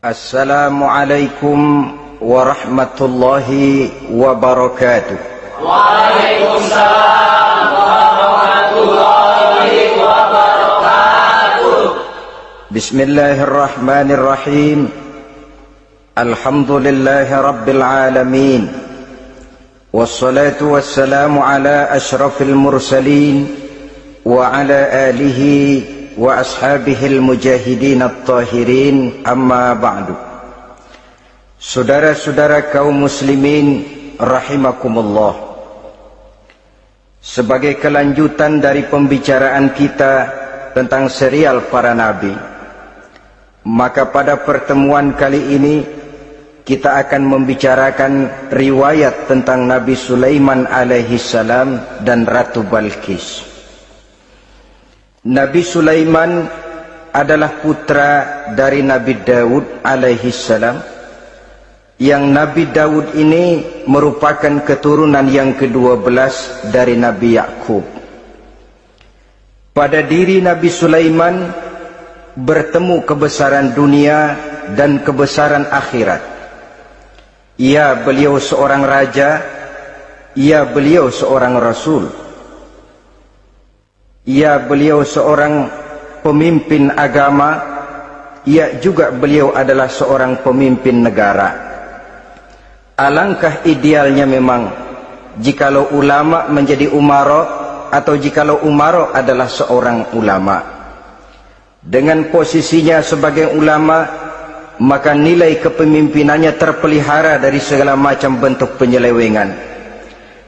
Assalamualaikum warahmatullahi wabarakatuh. Waalaikumsalam warahmatullahi wabarakatuh. Bismillahirrahmanirrahim. Alhamdulillahi rabbil alamin. Wassalatu wassalamu ala ashrafil mursalin wa ala alihi wa ashabihil mujahidin at-tahirin, amma ba'du. Saudara-saudara kaum muslimin rahimakumullah, sebagai kelanjutan dari pembicaraan kita tentang serial para nabi, maka pada pertemuan kali ini kita akan membicarakan riwayat tentang Nabi Sulaiman alaihi salam dan Ratu Balqis. Nabi Sulaiman adalah putra dari Nabi Daud alaihi salam, yang Nabi Daud ini merupakan keturunan yang ke-12 dari Nabi Yakub. Pada diri Nabi Sulaiman bertemu kebesaran dunia dan kebesaran akhirat. Ya, beliau seorang raja, ya beliau seorang rasul, ya beliau seorang pemimpin agama, ya juga beliau adalah seorang pemimpin negara. Alangkah idealnya memang jikalau ulama menjadi umara, atau jikalau umara adalah seorang ulama. Dengan posisinya sebagai ulama, maka nilai kepemimpinannya terpelihara dari segala macam bentuk penyelewengan.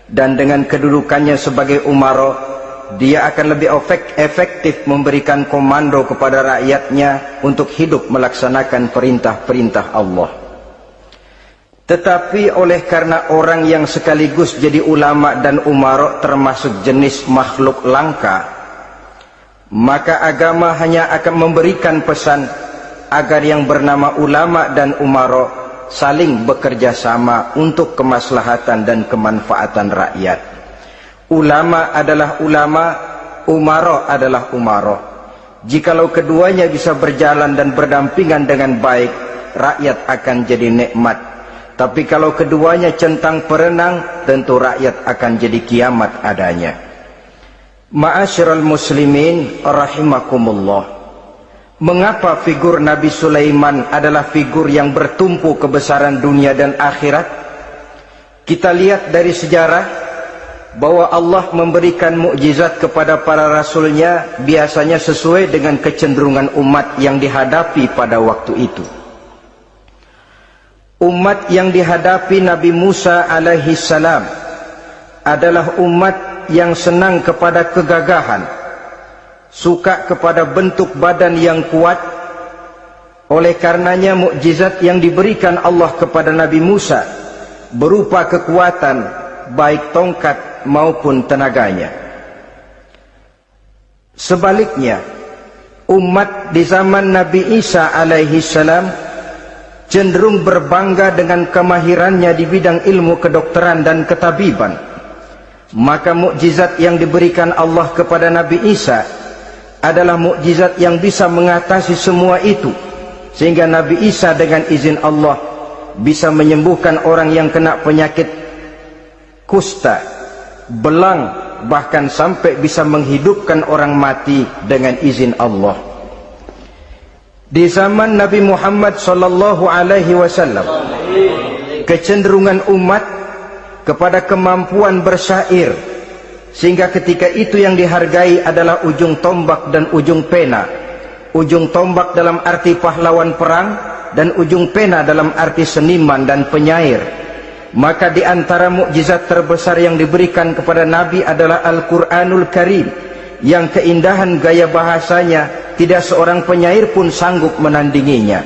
Dan dengan kedudukannya sebagai umara, dia akan lebih efektif memberikan komando kepada rakyatnya untuk hidup melaksanakan perintah-perintah Allah. Tetapi oleh karena orang yang sekaligus jadi ulama dan umara termasuk jenis makhluk langka, maka agama hanya akan memberikan pesan agar yang bernama ulama dan umara saling bekerja sama untuk kemaslahatan dan kemanfaatan rakyat. Ulama adalah ulama, umara adalah umara. Jikalau keduanya bisa berjalan dan berdampingan dengan baik, rakyat akan jadi nikmat. Tapi kalau keduanya centang perenang, tentu rakyat akan jadi kiamat adanya. Ma'asyiral muslimin rahimakumullah. Mengapa figur Nabi Sulaiman adalah figur yang bertumpu kebesaran dunia dan akhirat? Kita lihat dari sejarah bahwa Allah memberikan mukjizat kepada para rasulnya biasanya sesuai dengan kecenderungan umat yang dihadapi pada waktu itu. Umat yang dihadapi Nabi Musa alaihi salam adalah umat yang senang kepada kegagahan, suka kepada bentuk badan yang kuat. Oleh karenanya mukjizat yang diberikan Allah kepada Nabi Musa berupa kekuatan baik tongkat maupun tenaganya. Sebaliknya, umat di zaman Nabi Isa alaihi salam cenderung berbangga dengan kemahirannya di bidang ilmu kedokteran dan ketabiban. Maka mukjizat yang diberikan Allah kepada Nabi Isa adalah mukjizat yang bisa mengatasi semua itu, sehingga Nabi Isa dengan izin Allah bisa menyembuhkan orang yang kena penyakit kusta, belang, bahkan sampai bisa menghidupkan orang mati dengan izin Allah. Di zaman Nabi Muhammad sallallahu alaihi wasallam, kecenderungan umat kepada kemampuan bersyair, sehingga ketika itu yang dihargai adalah ujung tombak dan ujung pena. Ujung tombak dalam arti pahlawan perang, dan ujung pena dalam arti seniman dan penyair. Maka di antara mukjizat terbesar yang diberikan kepada Nabi adalah Al-Quranul Karim, yang keindahan gaya bahasanya tidak seorang penyair pun sanggup menandinginya.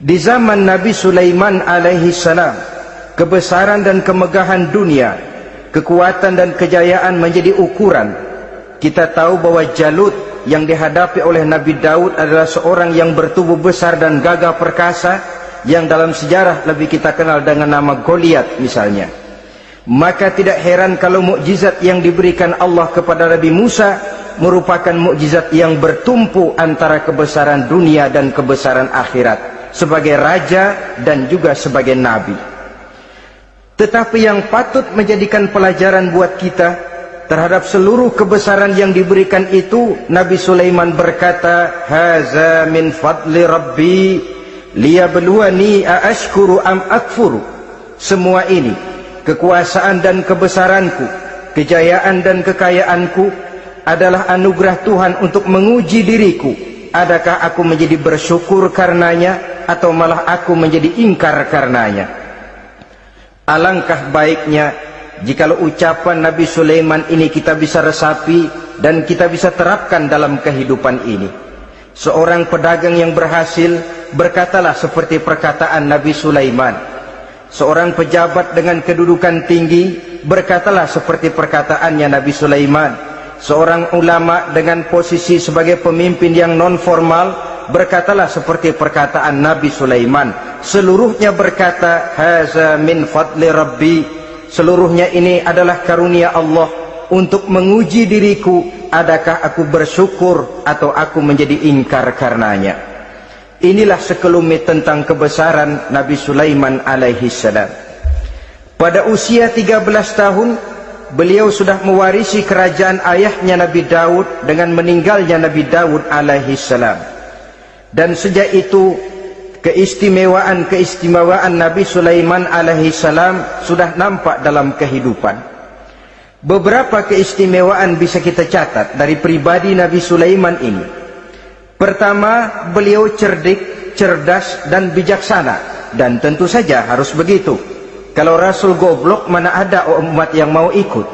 Di zaman Nabi Sulaiman alaihi salam, kebesaran dan kemegahan dunia, kekuatan dan kejayaan menjadi ukuran. Kita tahu bahwa Jalut yang dihadapi oleh Nabi Daud adalah seorang yang bertubuh besar dan gagah perkasa, yang dalam sejarah lebih kita kenal dengan nama Goliat misalnya. Maka tidak heran kalau mukjizat yang diberikan Allah kepada Nabi Musa merupakan mukjizat yang bertumpu antara kebesaran dunia dan kebesaran akhirat. sebagai raja dan juga sebagai nabi. Tetapi yang patut menjadikan pelajaran buat kita terhadap seluruh kebesaran yang diberikan itu, Nabi Sulaiman berkata, haza min fadli rabbi liyabluwani aashkuru am akfuru. Semua ini, kekuasaan dan kebesaranku, kejayaan dan kekayaanku, adalah anugerah Tuhan untuk menguji diriku. Adakah aku menjadi bersyukur karenanya, atau malah aku menjadi ingkar karenanya? Alangkah baiknya jikalau ucapan Nabi Sulaiman ini kita bisa resapi dan kita bisa terapkan dalam kehidupan ini. Seorang pedagang yang berhasil berkatalah seperti perkataan Nabi Sulaiman. Seorang pejabat dengan kedudukan tinggi berkatalah seperti perkataannya Nabi Sulaiman. Seorang ulama dengan posisi sebagai pemimpin yang non formal berkatalah seperti perkataan Nabi Sulaiman. Seluruhnya berkata, haza min fadli rabbi. Seluruhnya ini adalah karunia Allah untuk menguji diriku, adakah aku bersyukur atau aku menjadi ingkar karenanya. Inilah sekelumit tentang kebesaran Nabi Sulaiman alaihi salam. Pada usia 13 tahun beliau sudah mewarisi kerajaan ayahnya Nabi Daud dengan meninggalnya Nabi Daud alaihi salam. Dan sejak itu keistimewaan Nabi Sulaiman alaihi salam sudah nampak dalam kehidupan. Beberapa keistimewaan bisa kita catat dari pribadi Nabi Sulaiman ini. Pertama, beliau cerdik, cerdas dan bijaksana, dan tentu saja harus begitu. Kalau Rasul goblok, mana ada umat yang mau ikut.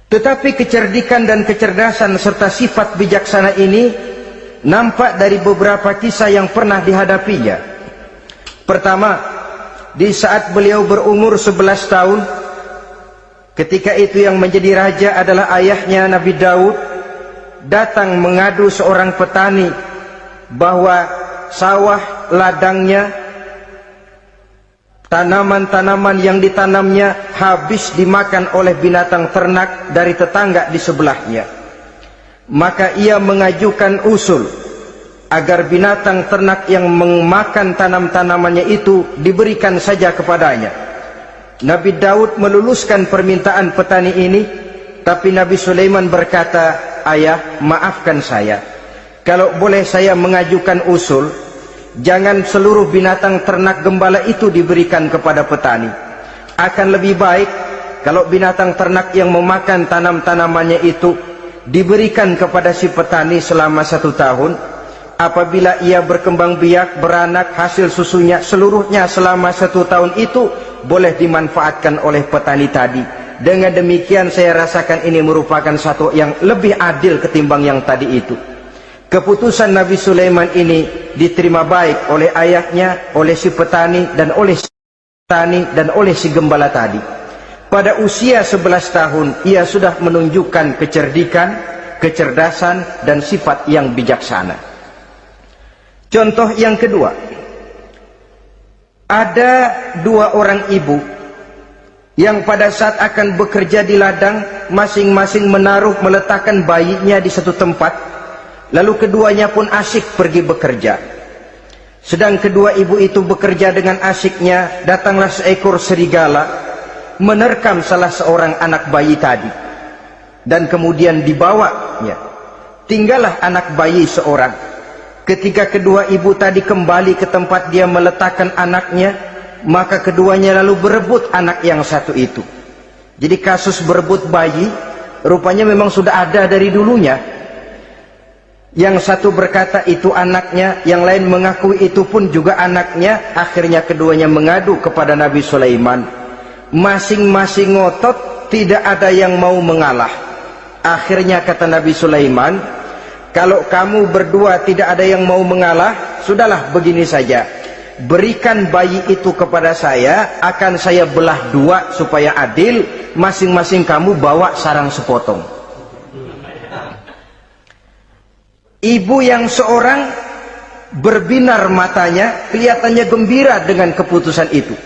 Tetapi kecerdikan dan kecerdasan serta sifat bijaksana ini nampak dari beberapa kisah yang pernah dihadapinya. Pertama, di saat beliau berumur 11 tahun, ketika itu yang menjadi raja adalah ayahnya Nabi Daud, datang mengadu seorang petani bahwa sawah ladangnya, tanaman-tanaman yang ditanamnya habis dimakan oleh binatang ternak dari tetangga di sebelahnya. Maka ia mengajukan usul agar binatang ternak yang memakan tanam-tanamannya itu diberikan saja kepadanya. Nabi Daud meluluskan permintaan petani ini, tapi Nabi Sulaiman berkata, ayah, maafkan saya, kalau boleh saya mengajukan usul, jangan seluruh binatang ternak gembala itu diberikan kepada petani. Akan lebih baik kalau binatang ternak yang memakan tanam-tanamannya itu diberikan kepada si petani selama 1 tahun. Apabila ia berkembang biak, beranak, hasil susunya seluruhnya selama 1 tahun itu boleh dimanfaatkan oleh petani tadi. Dengan demikian saya rasakan ini merupakan satu yang lebih adil ketimbang yang tadi itu. Keputusan Nabi Sulaiman ini diterima baik oleh ayahnya, oleh si petani dan oleh si gembala tadi. Pada usia 11 tahun ia sudah menunjukkan kecerdikan, kecerdasan dan sifat yang bijaksana. Contoh yang kedua, ada 2 orang ibu yang pada saat akan bekerja di ladang masing-masing meletakkan bayinya di satu tempat. Lalu keduanya pun asyik pergi bekerja. Sedang kedua ibu itu bekerja dengan asyiknya, datanglah seekor serigala menerkam salah seorang anak bayi tadi, dan kemudian dibawanya. Tinggallah anak bayi seorang. Ketika kedua ibu tadi kembali ke tempat dia meletakkan anaknya, maka keduanya lalu berebut anak yang satu itu. Jadi kasus berebut bayi rupanya memang sudah ada dari dulunya. Yang satu berkata itu anaknya, yang lain mengakui itu pun juga anaknya. Akhirnya keduanya mengadu kepada Nabi Sulaiman. Masing-masing ngotot, tidak ada yang mau mengalah. Akhirnya kata Nabi Sulaiman, kalau kamu berdua tidak ada yang mau mengalah, sudahlah begini saja, berikan bayi itu kepada saya, akan saya belah 2 supaya adil, masing-masing kamu bawa sarang sepotong. Ibu yang seorang berbinar matanya, kelihatannya gembira dengan keputusan itu.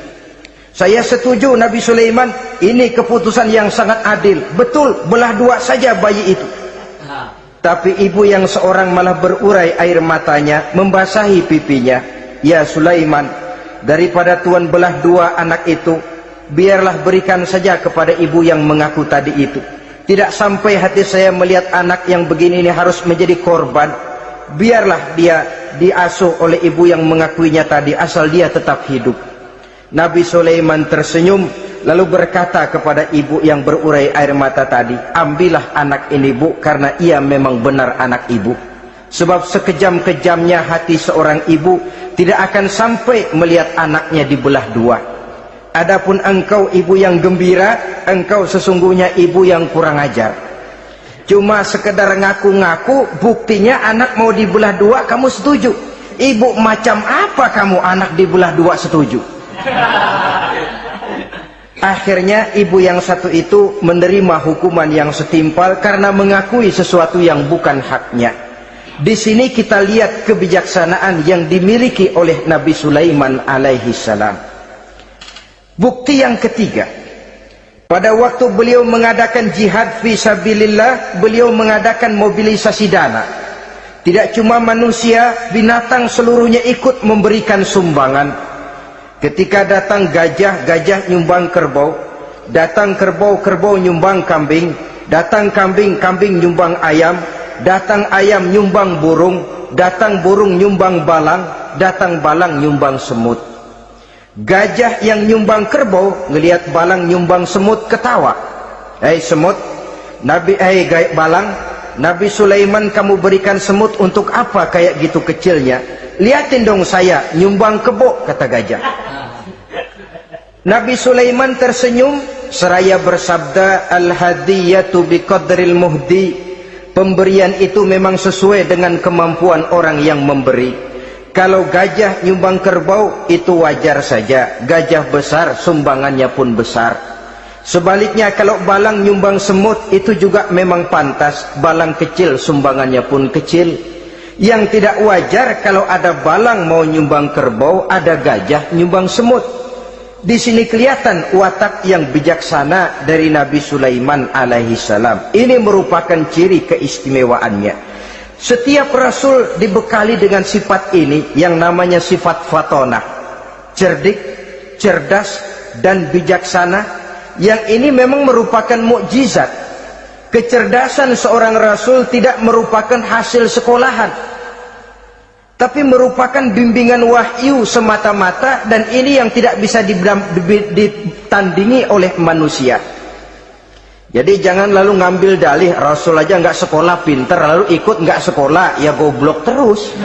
Saya setuju Nabi Sulaiman, ini keputusan yang sangat adil. Betul, belah 2 saja bayi itu. Tapi ibu yang seorang malah berurai air matanya, membasahi pipinya. Ya Sulaiman, daripada Tuhan belah dua anak itu, biarlah berikan saja kepada ibu yang mengaku tadi itu. Tidak sampai hati saya melihat anak yang begini ini harus menjadi korban. Biarlah dia diasuh oleh ibu yang mengakuinya tadi, asal dia tetap hidup. Nabi Sulaiman tersenyum, lalu berkata kepada ibu yang berurai air mata tadi, ambillah anak ini bu, karena ia memang benar anak ibu. Sebab sekejam-kejamnya hati seorang ibu tidak akan sampai melihat anaknya dibelah dua. Adapun engkau ibu yang gembira, engkau sesungguhnya ibu yang kurang ajar. Cuma sekedar ngaku-ngaku, buktinya anak mau dibelah dua kamu setuju. Ibu macam apa kamu anak dibelah dua setuju? Akhirnya ibu yang satu itu menerima hukuman yang setimpal karena mengakui sesuatu yang bukan haknya. Di sini kita lihat kebijaksanaan yang dimiliki oleh Nabi Sulaiman alaihi salam. Bukti yang ketiga, pada waktu beliau mengadakan jihad fi sabilillah, beliau mengadakan mobilisasi dana. Tidak cuma manusia, binatang seluruhnya ikut memberikan sumbangan. Ketika datang gajah, gajah nyumbang kerbau. Datang kerbau, kerbau nyumbang kambing. Datang kambing, kambing nyumbang ayam. Datang ayam nyumbang burung. Datang burung nyumbang balang. Datang balang nyumbang semut. Gajah yang nyumbang kerbau ngelihat balang nyumbang semut ketawa. Hei semut, balang, Nabi Sulaiman kamu berikan semut untuk apa kayak gitu kecilnya? Lihatin dong saya nyumbang kebo, kata gajah. Nabi Sulaiman tersenyum seraya bersabda, al-hadiyatu biqadril muhdi. Pemberian itu memang sesuai dengan kemampuan orang yang memberi. Kalau gajah nyumbang kerbau itu wajar saja, gajah besar sumbangannya pun besar. Sebaliknya kalau balang nyumbang semut itu juga memang pantas, balang kecil sumbangannya pun kecil. Yang tidak wajar kalau ada balang mau nyumbang kerbau, ada gajah nyumbang semut. Di sini kelihatan watak yang bijaksana dari Nabi Sulaiman alaihi salam. Ini merupakan ciri keistimewaannya. Setiap rasul dibekali dengan sifat ini yang namanya sifat fatonah, cerdik, cerdas, dan bijaksana. Yang ini memang merupakan mukjizat. Kecerdasan seorang rasul tidak merupakan hasil sekolahan, tapi merupakan bimbingan wahyu semata-mata, dan ini yang tidak bisa ditandingi oleh manusia. Jadi jangan lalu ngambil dalih Rasul aja nggak sekolah pinter, lalu ikut nggak sekolah, ya goblok terus.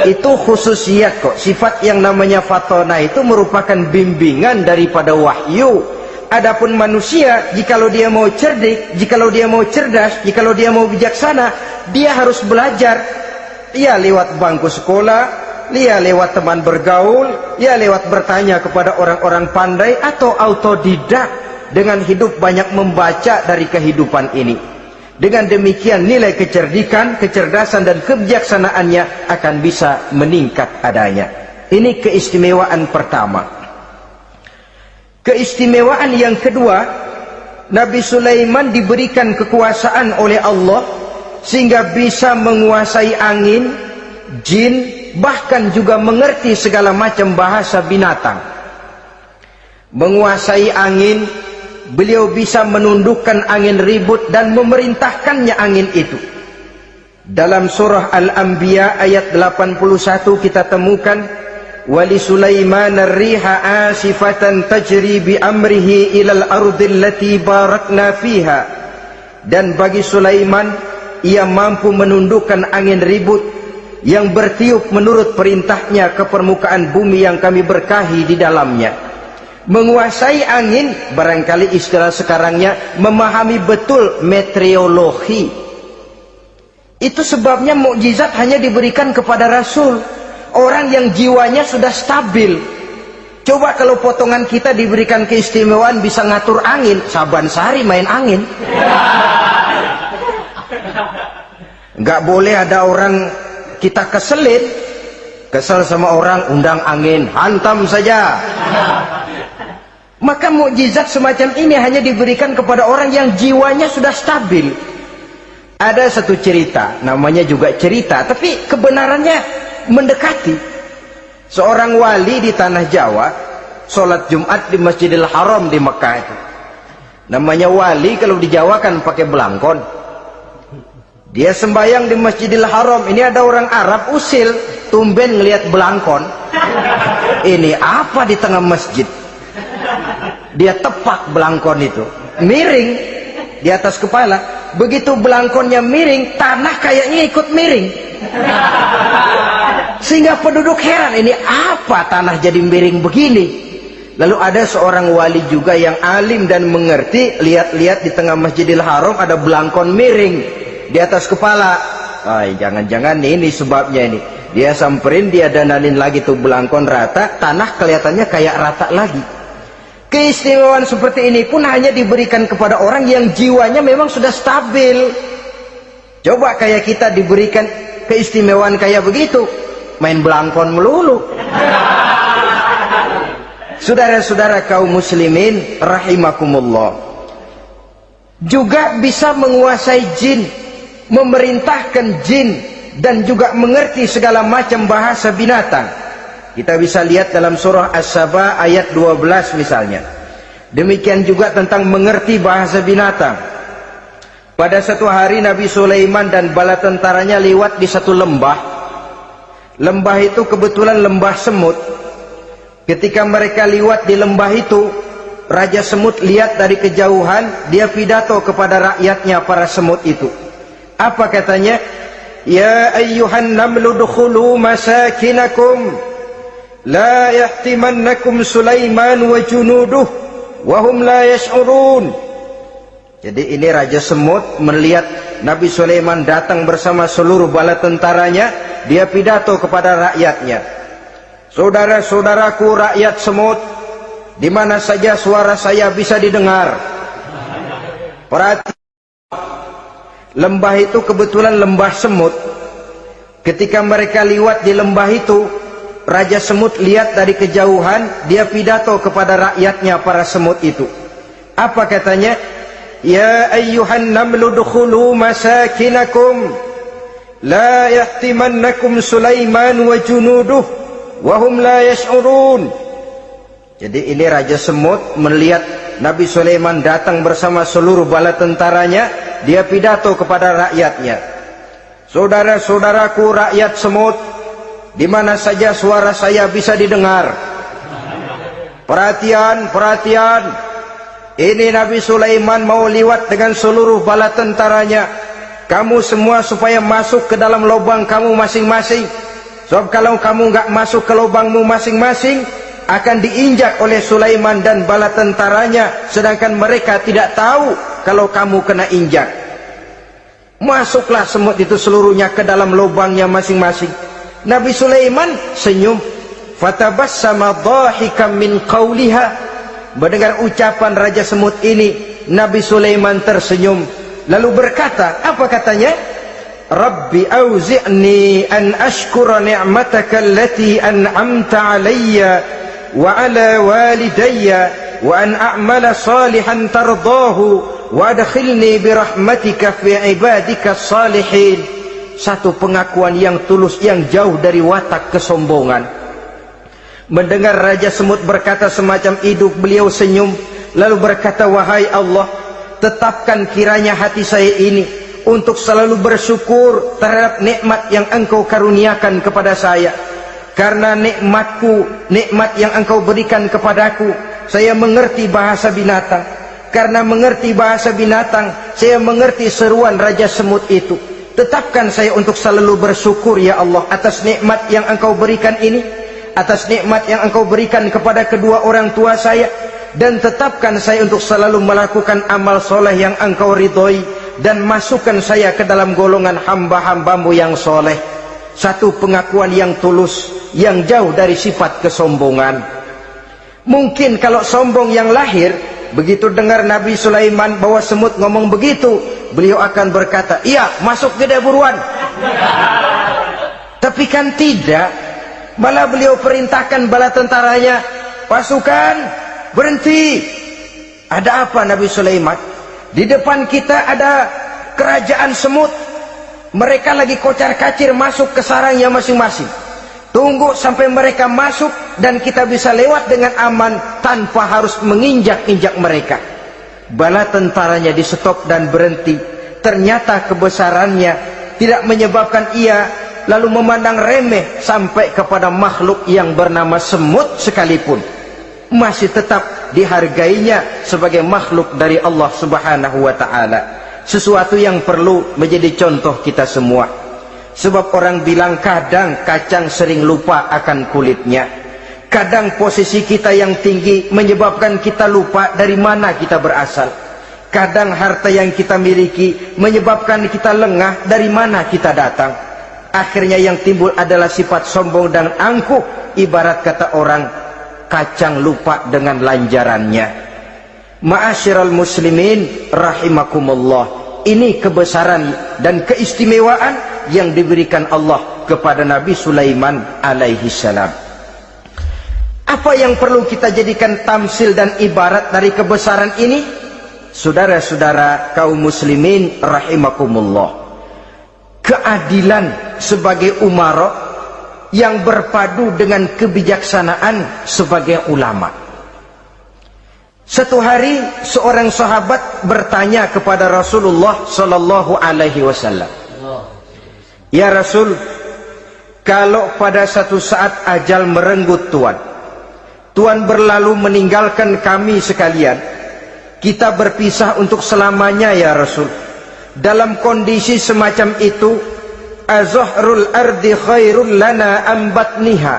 Itu khususiat kok. Sifat yang namanya fatona itu merupakan bimbingan daripada wahyu. Adapun manusia, jikalau dia mau cerdik, jikalau dia mau cerdas, jikalau dia mau bijaksana, dia harus belajar. Ya lewat bangku sekolah, ya lewat teman bergaul, ya lewat bertanya kepada orang-orang pandai, atau autodidak. Dengan hidup banyak membaca dari kehidupan ini. Dengan demikian nilai kecerdikan, kecerdasan dan kebijaksanaannya akan bisa meningkat adanya. Ini keistimewaan pertama. Keistimewaan yang kedua, Nabi Sulaiman diberikan kekuasaan oleh Allah sehingga bisa menguasai angin, jin, bahkan juga mengerti segala macam bahasa binatang. Menguasai angin, beliau bisa menundukkan angin ribut dan memerintahkannya angin itu. Dalam surah Al-Anbiya ayat 81 kita temukan, wali Sulaiman ar-riha asifatan tajri bi amrihi ilal ardil lati barakna fiha. Dan bagi Sulaiman, ia mampu menundukkan angin ribut yang bertiup menurut perintahnya ke permukaan bumi yang kami berkahi di dalamnya. Menguasai angin, barangkali istilah sekarangnya memahami betul meteorologi. Itu sebabnya mukjizat hanya diberikan kepada Rasul, orang yang jiwanya sudah stabil. Coba kalau potongan kita diberikan keistimewaan bisa ngatur angin, Saban sehari main angin. Nggak boleh ada orang kita keselin, kesel sama orang, undang angin, hantam saja. Maka mukjizat semacam ini hanya diberikan kepada orang yang jiwanya sudah stabil. Ada satu cerita, namanya juga cerita, tapi kebenarannya mendekati. Seorang wali di tanah Jawa sholat Jumat di Masjidil Haram di Mekah itu. Namanya wali kalau di Jawa kan pakai belangkon. Dia sembahyang di Masjidil Haram. Ini ada orang Arab usil, tumben ngelihat belangkon. Ini apa di tengah masjid? Dia tepak belangkon itu, miring di atas kepala. Begitu belangkonnya miring, tanah kayaknya ikut miring. Sehingga penduduk heran, ini apa tanah jadi miring begini? Lalu ada seorang wali juga yang alim dan mengerti, lihat-lihat di tengah Masjidil Haram ada belangkon miring di atas kepala. Jangan-jangan ini sebabnya ini. Dia samperin, dia dandanin lagi tuh belangkon rata, tanah kelihatannya kayak rata lagi. Keistimewaan seperti ini pun hanya diberikan kepada orang yang jiwanya memang sudah stabil. Coba kayak kita diberikan keistimewaan kayak begitu, main belangkon melulu. Saudara-saudara kaum muslimin rahimakumullah, juga bisa menguasai jin, memerintahkan jin, dan juga mengerti segala macam bahasa binatang. Kita bisa lihat dalam surah As-Saba ayat 12 misalnya. Demikian juga tentang mengerti bahasa binatang. Pada satu hari Nabi Sulaiman dan bala tentaranya lewat di satu lembah. Lembah itu kebetulan lembah semut. Ketika mereka lewat di lembah itu, Raja Semut lihat dari kejauhan, dia pidato kepada rakyatnya para semut itu. Apa katanya? Ya ayyuhan namlu dukhulu masakinakum la yahtimannakum Sulaiman wa junuduh wa hum la yash'urun. Jadi ini Raja Semut melihat Nabi Sulaiman datang bersama seluruh bala tentaranya, dia pidato kepada rakyatnya. Saudara-saudaraku rakyat semut, di mana saja suara saya bisa didengar. Perhatikan, lembah itu kebetulan lembah semut. Ketika mereka lewat di lembah itu, Raja Semut lihat dari kejauhan, dia pidato kepada rakyatnya para semut itu. Apa katanya? Ya ayyuhan namlu dukhulu masakinakum la yahtimannakum Sulaiman wa junuduh wa hum la yash'urun. Jadi ini Raja Semut melihat Nabi Sulaiman datang bersama seluruh bala tentaranya, dia pidato kepada rakyatnya. Saudara-saudaraku rakyat semut, di mana saja suara saya bisa didengar. Perhatian, perhatian. Ini Nabi Sulaiman mau lewat dengan seluruh bala tentaranya. Kamu semua supaya masuk ke dalam lubang kamu masing-masing. Sebab kalau kamu nggak masuk ke lubangmu masing-masing, akan diinjak oleh Sulaiman dan bala tentaranya, sedangkan mereka tidak tahu kalau kamu kena injak. Masuklah semut itu seluruhnya ke dalam lubangnya masing-masing. Nabi Sulaiman senyum. Fatabassama dhahikan min qawliha. Mendengar ucapan Raja Semut ini, Nabi Sulaiman tersenyum. Lalu berkata, apa katanya? Rabbi auzi'ni an ashkura ni'mataka allati an'amta alayya wa ala walidayya wa an a'mala salihan tardahu wa adkhilni birahmatika fi ibadika salihin. Satu pengakuan yang tulus, yang jauh dari watak kesombongan. Mendengar Raja Semut berkata semacam itu, beliau senyum lalu berkata, wahai Allah, tetapkan kiranya hati saya ini untuk selalu bersyukur terhadap nikmat yang Engkau karuniakan kepada saya. Karena nikmatku, nikmat yang Engkau berikan kepadaku, saya mengerti bahasa binatang. Karena mengerti bahasa binatang, saya mengerti seruan Raja Semut itu. Tetapkan saya untuk selalu bersyukur ya Allah atas nikmat yang Engkau berikan ini, atas nikmat yang Engkau berikan kepada kedua orang tua saya, dan tetapkan saya untuk selalu melakukan amal soleh yang Engkau ridhoi, dan masukkan saya ke dalam golongan hamba-hambamu yang soleh. Satu pengakuan yang tulus, yang jauh dari sifat kesombongan. Mungkin kalau sombong yang lahir, begitu dengar Nabi Sulaiman bahwa semut ngomong begitu, beliau akan berkata, iya masuk gede buruan. Tapi kan tidak. Malah beliau perintahkan bala tentaranya, pasukan berhenti. Ada apa Nabi Sulaiman? Di depan kita ada kerajaan semut. Mereka lagi kocar-kacir masuk ke sarangnya masing-masing. Tunggu sampai mereka masuk dan kita bisa lewat dengan aman tanpa harus menginjak-injak mereka. Bala tentaranya di stop dan berhenti. Ternyata kebesarannya tidak menyebabkan ia lalu memandang remeh sampai kepada makhluk yang bernama semut sekalipun. Masih tetap dihargainya sebagai makhluk dari Allah Subhanahu wa ta'ala. Sesuatu yang perlu menjadi contoh kita semua. Sebab orang bilang kadang kacang sering lupa akan kulitnya. Kadang posisi kita yang tinggi menyebabkan kita lupa dari mana kita berasal. Kadang harta yang kita miliki menyebabkan kita lengah dari mana kita datang. Akhirnya yang timbul adalah sifat sombong dan angkuh. Ibarat kata orang, kacang lupa dengan lanjarannya. Ma'asyiral muslimin rahimakumullah. Ini kebesaran dan keistimewaan yang diberikan Allah kepada Nabi Sulaiman alaihi salam. Apa yang perlu kita jadikan tamsil dan ibarat dari kebesaran ini? Saudara-saudara kaum muslimin rahimakumullah. Keadilan sebagai umara yang berpadu dengan kebijaksanaan sebagai ulama. Satu hari seorang sahabat bertanya kepada Rasulullah sallallahu alaihi wasallam, "Ya Rasul, kalau pada satu saat ajal merenggut Tuhan berlalu meninggalkan kami sekalian, kita berpisah untuk selamanya ya Rasul. Dalam kondisi semacam itu, azahrul ardi khairul lana am batniha?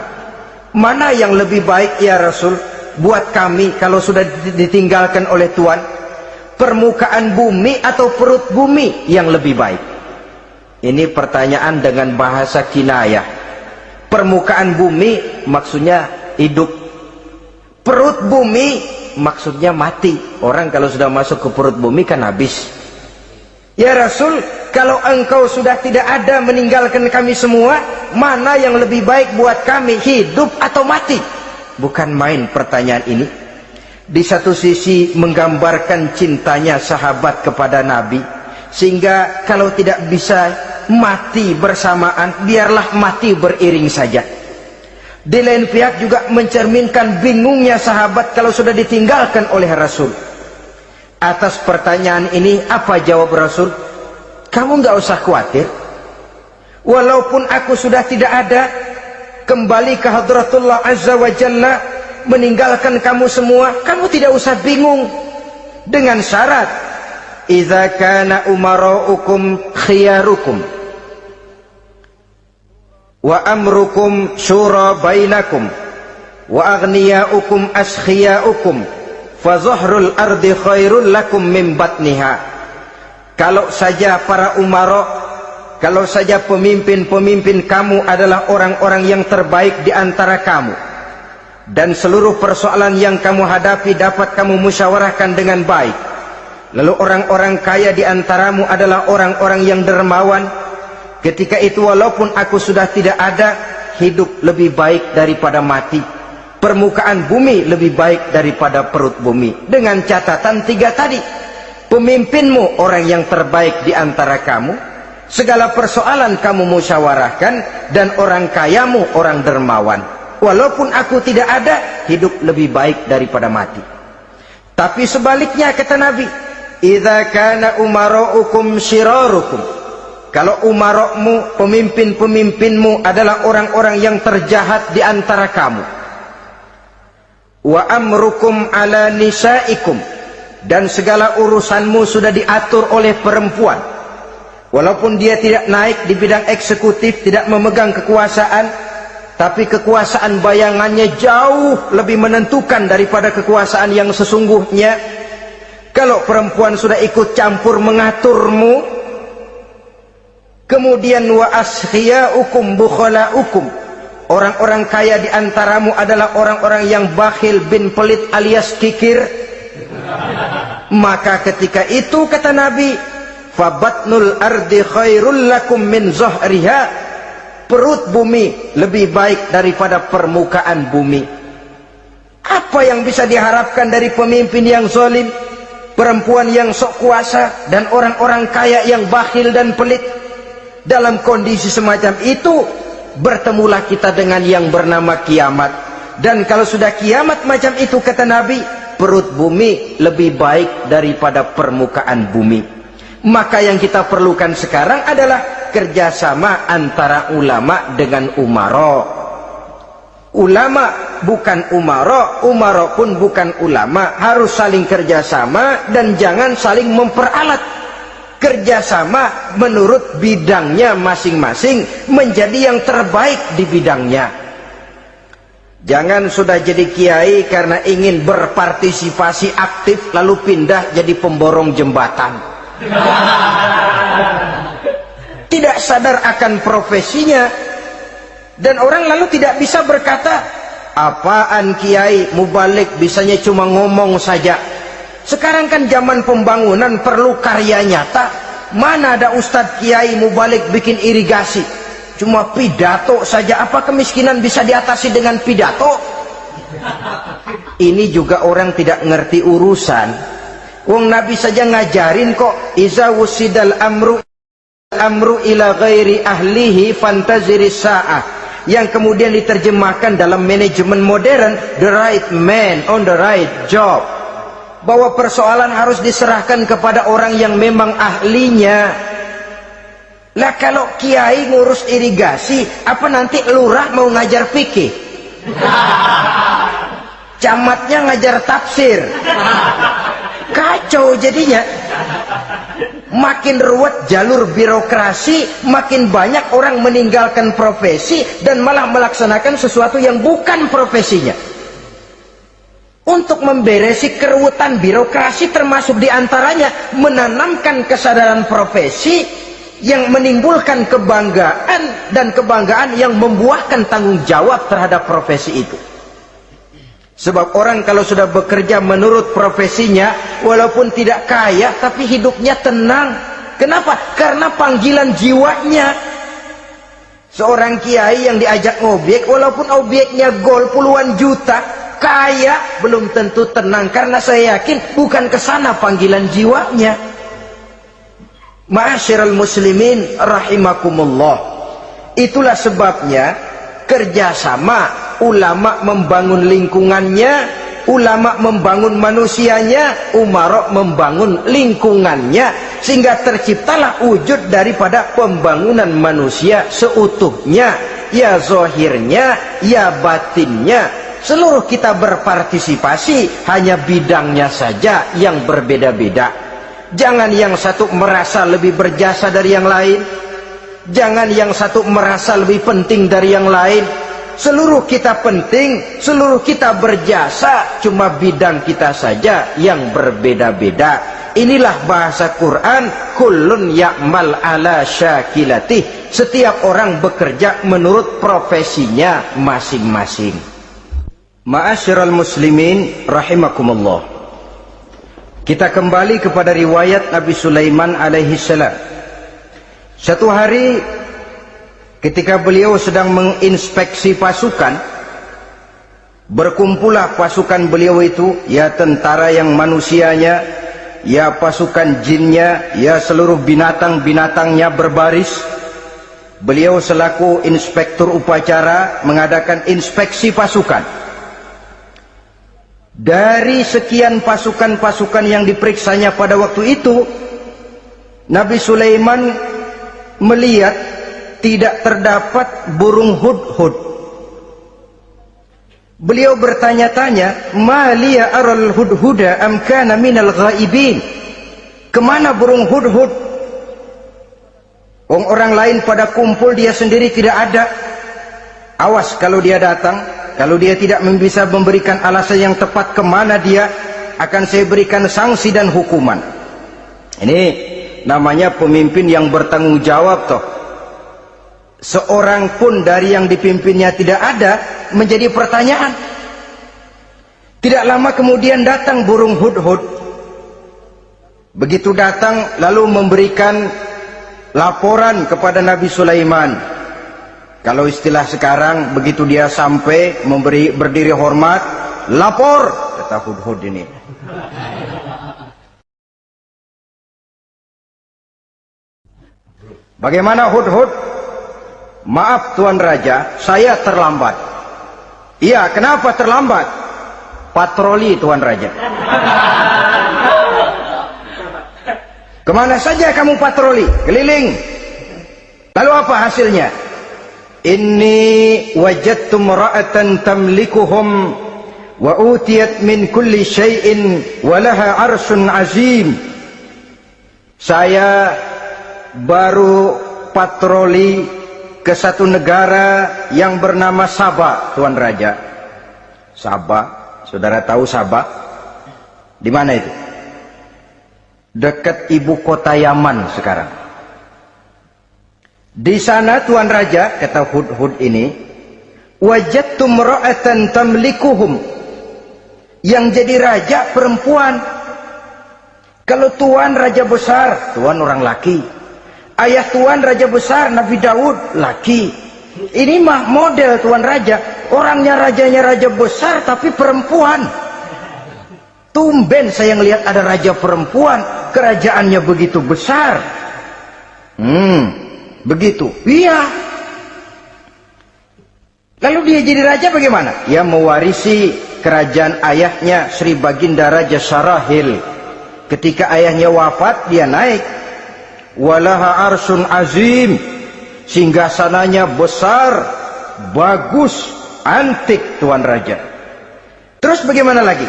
Mana yang lebih baik ya Rasul buat kami kalau sudah ditinggalkan oleh Tuhan? Permukaan bumi atau perut bumi yang lebih baik?" Ini pertanyaan dengan bahasa kinayah. Permukaan bumi maksudnya hidup. Perut bumi maksudnya mati. Orang kalau sudah masuk ke perut bumi kan habis. "Ya Rasul, kalau engkau sudah tidak ada meninggalkan kami semua, mana yang lebih baik buat kami, hidup atau mati?" Bukan main pertanyaan ini. Di satu sisi menggambarkan cintanya sahabat kepada Nabi, sehingga kalau tidak bisa mati bersamaan, biarlah mati beriring saja. Di lain pihak juga mencerminkan bingungnya sahabat kalau sudah ditinggalkan oleh Rasul. Atas pertanyaan ini apa jawab Rasul? "Kamu nggak usah khawatir. Walaupun aku sudah tidak ada, kembali ke hadratullah azza wa jalla, meninggalkan kamu semua, kamu tidak usah bingung. Dengan syarat, idza kana umaraukum khiyarukum wa amrukum syura bainakum wa aghniyaukum askhiyaukum fa zahrul ardi khairul lakum min batniha." Kalau saja para umara, kalau saja pemimpin-pemimpin kamu adalah orang-orang yang terbaik di antara kamu, dan seluruh persoalan yang kamu hadapi dapat kamu musyawarahkan dengan baik, lalu orang-orang kaya di antaramu adalah orang-orang yang dermawan, ketika itu walaupun aku sudah tidak ada, hidup lebih baik daripada mati, permukaan bumi lebih baik daripada perut bumi. Dengan catatan tiga tadi, pemimpinmu orang yang terbaik di antara kamu, segala persoalan kamu musyawarahkan, dan orang kayamu orang dermawan. Walaupun aku tidak ada, hidup lebih baik daripada mati. Tapi sebaliknya kata Nabi, idza kana umaraukum syirarukum, kalau umarokmu, pemimpin-pemimpinmu adalah orang-orang yang terjahat di antara kamu, wa amrukum ala nisaikum, dan segala urusanmu sudah diatur oleh perempuan, walaupun dia tidak naik di bidang eksekutif, tidak memegang kekuasaan, tapi kekuasaan bayangannya jauh lebih menentukan daripada kekuasaan yang sesungguhnya. Kalau perempuan sudah ikut campur mengaturmu, kemudian wa askhiyaukum bukhalaukum, orang-orang kaya di antaramu adalah orang-orang yang bakhil bin pelit alias kikir, maka ketika itu kata Nabi, fabatnul ardi khairul lakum min zahriha, perut bumi lebih baik daripada permukaan bumi. Apa yang bisa diharapkan dari pemimpin yang zalim? perempuan yang sok kuasa, dan orang-orang kaya yang bakhil dan pelit. Dalam kondisi semacam itu, bertemulah kita dengan yang bernama kiamat. Dan kalau sudah kiamat macam itu, kata Nabi, perut bumi lebih baik daripada permukaan bumi. Maka yang kita perlukan sekarang adalah kerjasama antara ulama dengan umara. Ulama bukan umara, umara pun bukan ulama. Harus saling kerjasama dan jangan saling memperalat. Kerjasama menurut bidangnya masing-masing, menjadi yang terbaik di bidangnya. Jangan sudah jadi kiai karena ingin berpartisipasi aktif lalu pindah jadi pemborong jembatan. Tidak sadar akan profesinya. Dan orang lalu tidak bisa berkata, apaan kiai mubalik bisanya cuma ngomong saja. Sekarang kan zaman pembangunan perlu karya nyata. Mana ada ustadz kiai mubalik bikin irigasi, cuma pidato saja. Apa kemiskinan bisa diatasi dengan pidato? Ini juga orang tidak ngerti urusan. Wong Nabi saja ngajarin kok, iza wusidal amru ila ghairi ahlihi fantaziris sa'ah, yang kemudian diterjemahkan dalam manajemen modern, the right man on the right job. Bahwa persoalan harus diserahkan kepada orang yang memang ahlinya. Lah kalau kiai ngurus irigasi, apa nanti lurah mau ngajar fikih? Camatnya ngajar tafsir. Kacau jadinya. Makin ruwet jalur birokrasi, makin banyak orang meninggalkan profesi dan malah melaksanakan sesuatu yang bukan profesinya. Untuk memberesi keruwetan birokrasi, termasuk diantaranya menanamkan kesadaran profesi yang menimbulkan kebanggaan, dan kebanggaan yang membuahkan tanggung jawab terhadap profesi itu. Sebab orang kalau sudah bekerja menurut profesinya, walaupun tidak kaya tapi hidupnya tenang. Kenapa? Karena panggilan jiwanya. Seorang kiai yang diajak ngobek, walaupun objeknya gol puluhan juta, kaya, belum tentu tenang, karena saya yakin bukan ke sana panggilan jiwanya. Ma'asyiral muslimin rahimakumullah. Itulah sebabnya kerjasama, ulama membangun lingkungannya, ulama membangun manusianya, umara membangun lingkungannya, sehingga terciptalah wujud daripada pembangunan manusia seutuhnya, ya zahirnya, ya batinnya. Seluruh kita berpartisipasi, hanya bidangnya saja yang berbeda-beda. Jangan yang satu merasa lebih berjasa dari yang lain, jangan yang satu merasa lebih penting dari yang lain. Seluruh kita penting, seluruh kita berjasa, cuma bidang kita saja yang berbeda-beda. Inilah bahasa Quran, kullun ya'mal ala syakilatih. Setiap orang bekerja menurut profesinya masing-masing. Ma'asyiral muslimin rahimakumullah. Kita kembali kepada riwayat Nabi Sulaiman alaihi salam. Satu hari ketika beliau sedang menginspeksi pasukan, berkumpullah pasukan beliau itu, ya tentara yang manusianya, ya pasukan jinnya, ya seluruh binatang-binatangnya berbaris. Beliau selaku inspektur upacara mengadakan inspeksi pasukan. Dari sekian pasukan-pasukan yang diperiksanya pada waktu itu, Nabi Sulaiman melihat tidak terdapat burung hudhud. Beliau bertanya-tanya, "Ma liya aral hudhuda am kana minal ghaibin?" Kemana burung hudhud? Orang lain pada kumpul, dia sendiri tidak ada. Awas kalau dia datang. Kalau dia tidak bisa memberikan alasan yang tepat kemana dia, akan saya berikan sanksi dan hukuman. Ini namanya pemimpin yang bertanggung jawab toh. Seorang pun dari yang dipimpinnya tidak ada, menjadi pertanyaan. Tidak lama kemudian datang burung hudhud. Begitu datang lalu memberikan laporan kepada Nabi Sulaiman. Kalau istilah sekarang, begitu dia sampai berdiri hormat, lapor, kata hudhud ini. Bagaimana Hudhud? Maaf Tuan Raja, saya terlambat. Iya, kenapa terlambat? Patroli Tuan Raja. Kemana saja kamu patroli? Keliling. Lalu apa hasilnya? Inni wajadtu imra'atan tamlikuhum wa utiyat min kulli syai'in wa laha 'arsyun 'azim. Saya baru patroli ke satu negara yang bernama Sabah, Tuan Raja. Sabah, saudara tahu Sabah? Di mana itu? Dekat ibu kota Yaman sekarang. Di sana Tuan Raja, kata Hudhud ini, wajadtu imra'atan tamlikuhum. Yang jadi raja perempuan. Kalau Tuan raja besar, Tuan orang laki. Ayah Tuan raja besar Nabi Daud laki. Ini mah model Tuan Raja. Orangnya rajanya raja besar tapi perempuan. Tumben saya ngelihat ada raja perempuan, kerajaannya begitu besar. Begitu. Iya. Lalu dia jadi raja bagaimana? Dia mewarisi kerajaan ayahnya Sri Baginda Raja Sarahil. Ketika ayahnya wafat, dia naik. Walaha arsun azim. Singgasananya besar, bagus, antik Tuan Raja. Terus bagaimana lagi?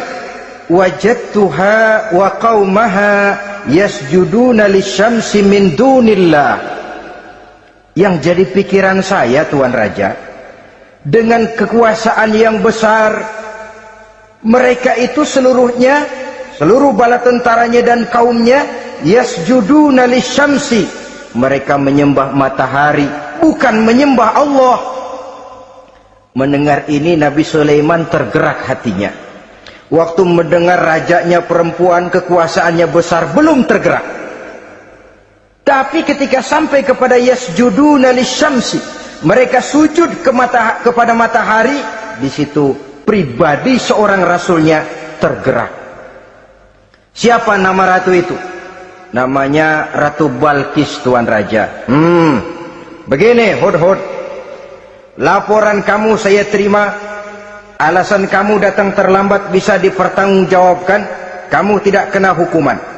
Wajadtuha wa qaumaha yasjuduna lisyamsi min dunillah. Yang jadi pikiran saya Tuan Raja, dengan kekuasaan yang besar, mereka itu seluruhnya, seluruh bala tentaranya dan kaumnya, yasjuduna lisyamsi, mereka menyembah matahari, bukan menyembah Allah. Mendengar ini Nabi Sulaiman tergerak hatinya. Waktu mendengar rajanya perempuan, kekuasaannya besar, belum tergerak. Tapi ketika sampai kepada yasjuduna lisyamsi, mereka sujud kepada matahari, di situ pribadi seorang rasulnya tergerak. Siapa nama ratu itu? Namanya Ratu Balkis Tuan Raja. Begini Hudhud, laporan kamu saya terima. Alasan kamu datang terlambat bisa dipertanggungjawabkan. Kamu tidak kena hukuman.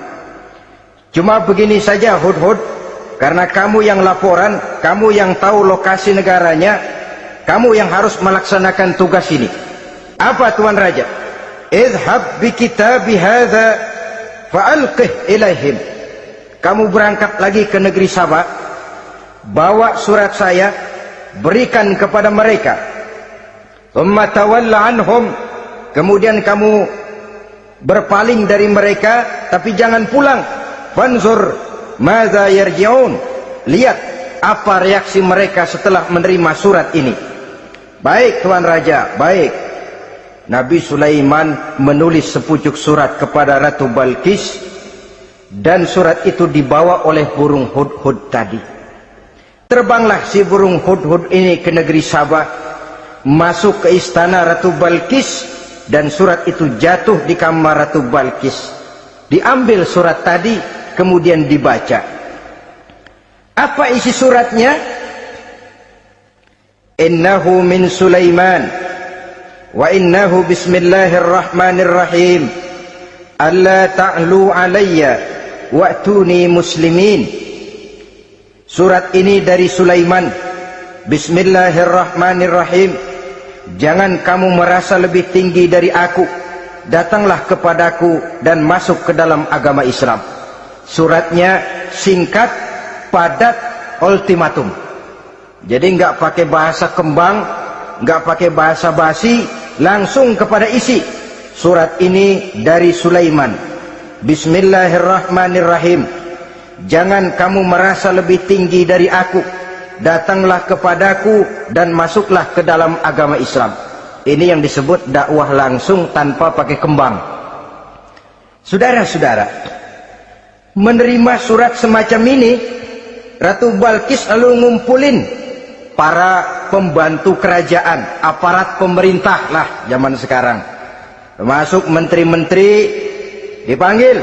Cuma begini saja Hudhud, karena kamu yang laporan, kamu yang tahu lokasi negaranya, kamu yang harus melaksanakan tugas ini. Apa Tuan Raja? Idhab bi kitabi hadza fa'alqih ilaihim. Kamu berangkat lagi ke negeri Sabah, bawa surat saya, berikan kepada mereka. Thumma tawalla anhum. Kemudian kamu berpaling dari mereka, tapi jangan pulang. Fanzur madza yarji'un. Lihat apa reaksi mereka setelah menerima surat ini. Baik Tuan Raja, baik. Nabi Sulaiman menulis sepucuk surat kepada Ratu Balkis, dan surat itu dibawa oleh burung Hudhud tadi. Terbanglah si burung Hudhud ini ke negeri Sabah, masuk ke istana Ratu Balkis, dan surat itu jatuh di kamar Ratu Balkis. Diambil surat tadi, kemudian dibaca. Apa isi suratnya? Innahu min Sulaiman wa innahu bismillahirrahmanirrahim alla ta'lu alayya wa'tuni muslimin. Surat ini dari Sulaiman. Bismillahirrahmanirrahim. Jangan kamu merasa lebih tinggi dari aku. Datanglah kepadaku dan masuk ke dalam agama Islam. Suratnya singkat, padat, ultimatum. Jadi nggak pakai bahasa kembang, nggak pakai bahasa basi, langsung kepada isi. Surat ini dari Sulaiman. Bismillahirrahmanirrahim. Jangan kamu merasa lebih tinggi dari aku. Datanglah kepadaku dan masuklah ke dalam agama Islam. Ini yang disebut dakwah langsung tanpa pakai kembang. Saudara-saudara, menerima surat semacam ini, Ratu Balkis lalu ngumpulin para pembantu kerajaan, aparat pemerintah lah zaman sekarang, termasuk menteri-menteri, dipanggil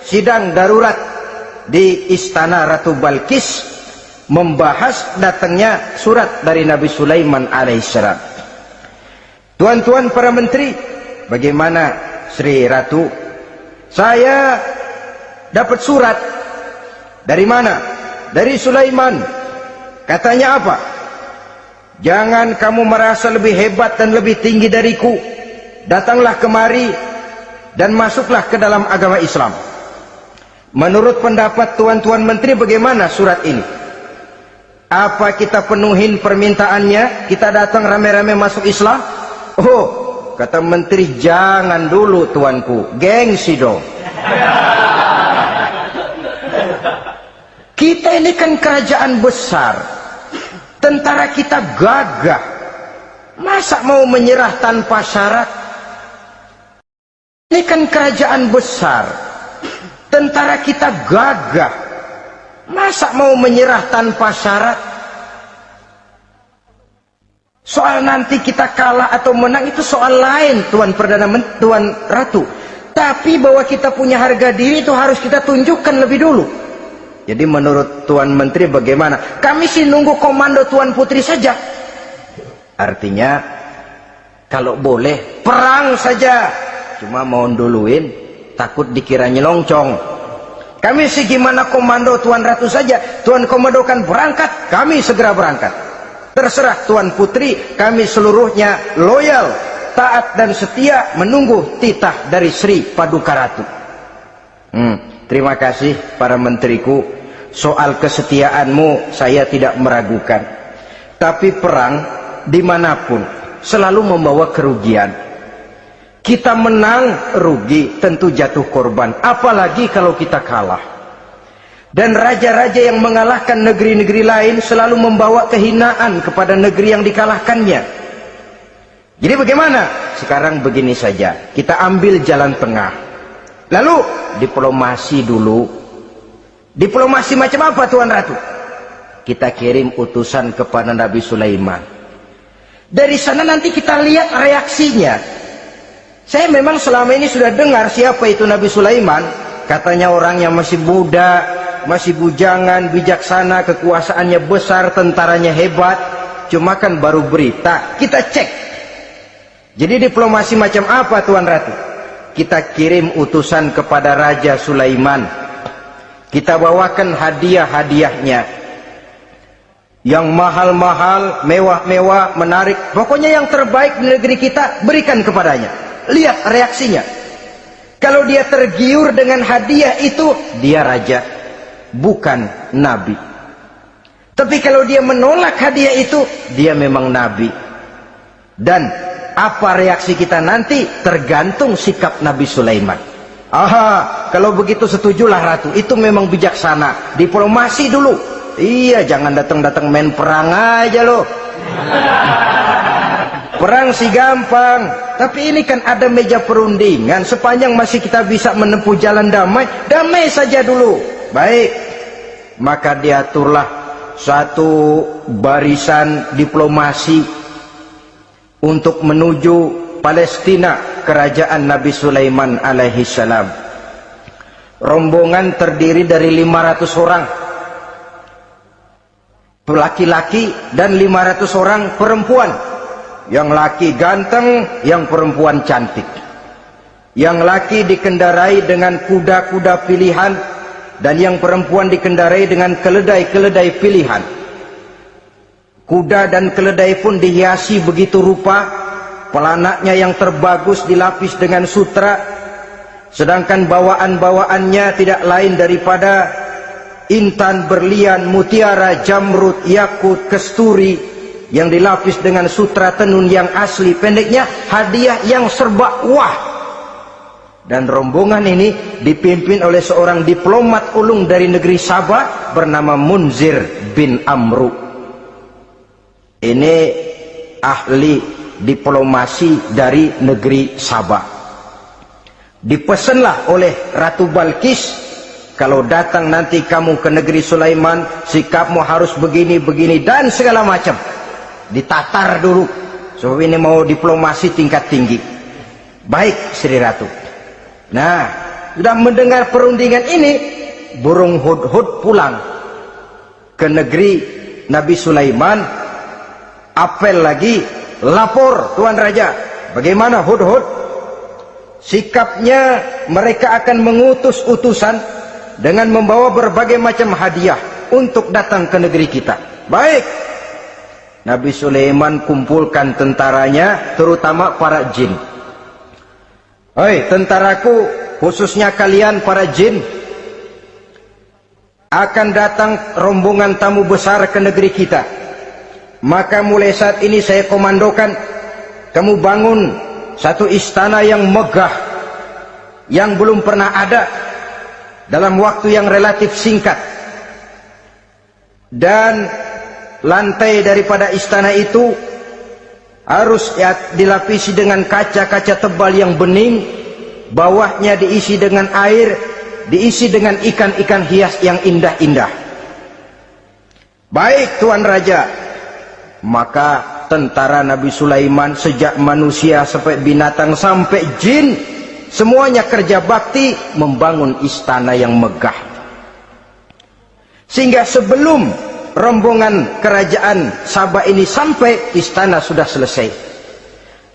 sidang darurat di istana Ratu Balkis. membahas datangnya surat dari Nabi Sulaiman alaihissalam. Tuan-tuan para menteri, bagaimana Sri Ratu? Saya dapat surat. Dari mana? Dari Sulaiman. Katanya apa? Jangan kamu merasa lebih hebat dan lebih tinggi dariku. Datanglah kemari dan masuklah ke dalam agama Islam. Menurut pendapat tuan-tuan menteri, bagaimana surat ini? Apa kita penuhin permintaannya? Kita datang rame-rame masuk Islam? Oh, kata menteri, jangan dulu tuanku, gengsi dong. Kita ini kan kerajaan besar, tentara kita gagah, masa mau menyerah tanpa syarat? Ini kan kerajaan besar, tentara kita gagah, masa mau menyerah tanpa syarat? Soal nanti kita kalah atau menang itu soal lain, Tuan Perdana Menteri, Tuan Ratu. Tapi bahwa kita punya harga diri itu harus kita tunjukkan lebih dulu. Jadi menurut Tuan Menteri bagaimana? Kami sih nunggu komando Tuan Putri saja. Artinya kalau boleh perang saja. Cuma mau duluin, takut dikira nyelongcong. Kami sih gimana komando Tuan Ratu saja. Tuan komandokan berangkat, kami segera berangkat. Terserah Tuan Putri, kami seluruhnya loyal, taat dan setia menunggu titah dari Sri Paduka Ratu. Terima kasih para menteriku. Soal kesetiaanmu saya tidak meragukan. Tapi perang dimanapun selalu membawa kerugian. Kita menang, rugi, tentu jatuh korban. Apalagi kalau kita kalah. Dan raja-raja yang mengalahkan negeri-negeri lain selalu membawa kehinaan kepada negeri yang dikalahkannya. Jadi bagaimana? Sekarang begini saja, kita ambil jalan tengah. Lalu diplomasi dulu. Diplomasi macam apa Tuan Ratu? Kita kirim utusan kepada Nabi Sulaiman. Dari sana nanti kita lihat reaksinya. Saya memang selama ini sudah dengar siapa itu Nabi Sulaiman. Katanya orang yang masih muda, masih bujangan, bijaksana, kekuasaannya besar, tentaranya hebat. Cuma kan baru berita, kita cek. Jadi diplomasi macam apa Tuan Ratu? Kita kirim utusan kepada Raja Sulaiman. Kita bawakan hadiah-hadiahnya. Yang mahal-mahal, mewah-mewah, menarik. Pokoknya yang terbaik di negeri kita berikan kepadanya. Lihat reaksinya. Kalau dia tergiur dengan hadiah itu, dia raja, bukan nabi. Tapi kalau dia menolak hadiah itu, dia memang nabi. Dan apa reaksi kita nanti tergantung sikap Nabi Sulaiman. Aha, kalau begitu setujulah Ratu. Itu memang bijaksana. Diplomasi dulu. Iya, jangan datang-datang main perang aja loh. Perang sih gampang, tapi ini kan ada meja perundingan. Sepanjang masih kita bisa menempuh jalan damai, damai saja dulu. Baik, maka diaturlah satu barisan diplomasi untuk menuju Palestina, kerajaan Nabi Sulaiman alaihi salam. Rombongan terdiri dari 500 orang laki-laki dan 500 orang perempuan. Yang laki ganteng, yang perempuan cantik. Yang laki dikendarai dengan kuda-kuda pilihan, dan yang perempuan dikendarai dengan keledai-keledai pilihan. Kuda dan keledai pun dihiasi begitu rupa, pelanaknya yang terbagus dilapis dengan sutra, sedangkan bawaan-bawaannya tidak lain daripada intan, berlian, mutiara, jamrud, yakut, kesturi, yang dilapis dengan sutra tenun yang asli. Pendeknya hadiah yang serba wah. Dan rombongan ini dipimpin oleh seorang diplomat ulung dari negeri Sabah bernama Munzir bin Amru. Ini ahli diplomasi dari negeri Sabah. Dipesanlah oleh Ratu Balkis, kalau datang nanti kamu ke negeri Sulaiman, sikapmu harus begini, begini, dan segala macam. Ditatar dulu. So ini mau diplomasi tingkat tinggi. Baik Sri Ratu. Nah, sudah mendengar perundingan ini, burung hudhud pulang. ke negeri Nabi Sulaiman, apel lagi, lapor Tuan Raja, bagaimana Hudhud? Sikapnya mereka akan mengutus utusan dengan membawa berbagai macam hadiah untuk datang ke negeri kita. Baik. Nabi Sulaiman kumpulkan tentaranya, terutama para jin. Hei tentaraku, khususnya kalian para jin, akan datang rombongan tamu besar ke negeri kita. Maka mulai saat ini saya komandokan, kamu bangun satu istana yang megah, yang belum pernah ada dalam waktu yang relatif singkat. Dan lantai daripada istana itu harus dilapisi dengan kaca-kaca tebal yang bening, bawahnya diisi dengan air, diisi dengan ikan-ikan hias yang indah-indah. Baik Tuan Raja. Maka tentara Nabi Sulaiman, sejak manusia sampai binatang sampai jin, semuanya kerja bakti membangun istana yang megah. Sehingga sebelum rombongan kerajaan Sabah ini sampai, istana sudah selesai.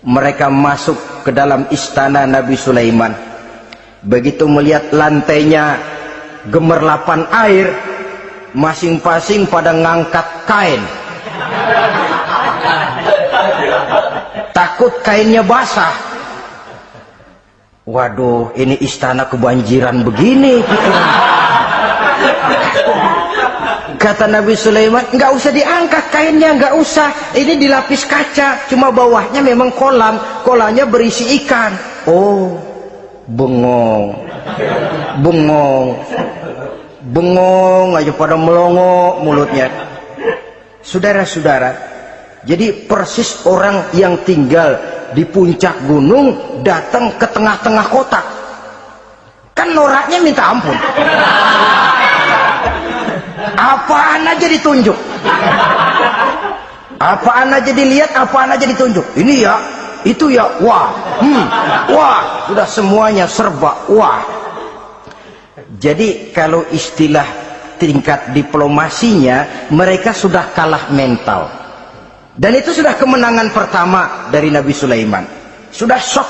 Mereka masuk ke dalam istana Nabi Sulaiman. Begitu melihat lantainya gemerlapan air, masing-masing pada ngangkat kain. Takut kainnya basah. Waduh, ini istana kebanjiran begini. Kata Nabi Sulaiman, nggak usah diangkat kainnya, nggak usah. Ini dilapis kaca, cuma bawahnya memang kolam. Kolamnya berisi ikan. Oh, bengong, bengong, bengong aja pada melongo mulutnya. Saudara-saudara, jadi persis orang yang tinggal di puncak gunung datang ke tengah-tengah kota. Kan noraknya minta ampun. Apaan aja ditunjuk, apaan aja dilihat, apaan aja ditunjuk. Ini ya, itu ya, wah, wah, sudah semuanya serba wah. Jadi kalau istilah tingkat diplomasinya, mereka sudah kalah mental. Dan itu sudah kemenangan pertama dari Nabi Sulaiman. Sudah shock.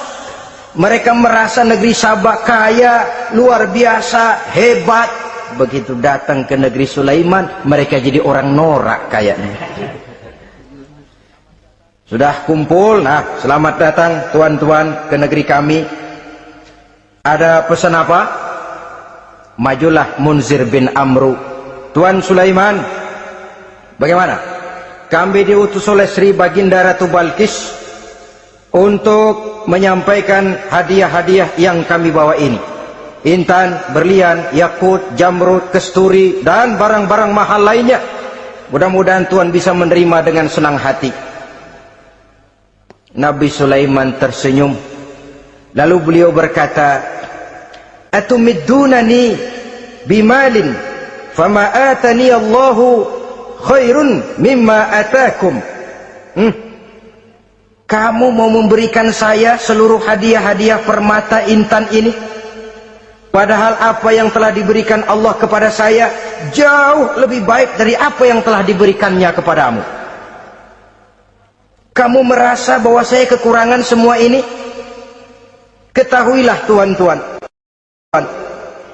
Mereka merasa negeri Sabah kaya, luar biasa, hebat. Begitu datang ke negeri Sulaiman, mereka jadi orang norak kayaknya. Sudah kumpul, nah selamat datang tuan-tuan ke negeri kami. Ada pesan apa? Majulah Munzir bin Amru. Tuan Sulaiman, bagaimana? Kami diutus oleh Sri Baginda Ratu Balkis untuk menyampaikan hadiah-hadiah yang kami bawa ini. Intan, berlian, yakut, jamrud, kesturi, dan barang-barang mahal lainnya. Mudah-mudahan Tuan bisa menerima dengan senang hati. Nabi Sulaiman tersenyum. Lalu beliau berkata, Atumiddunani bimalin fama atani Allahu khairun mimma atakum. Kamu mau memberikan saya seluruh hadiah-hadiah permata intan ini, padahal apa yang telah diberikan Allah kepada saya jauh lebih baik dari apa yang telah diberikannya kepadamu. Kamu merasa bahwa saya kekurangan semua ini? Ketahuilah tuan-tuan,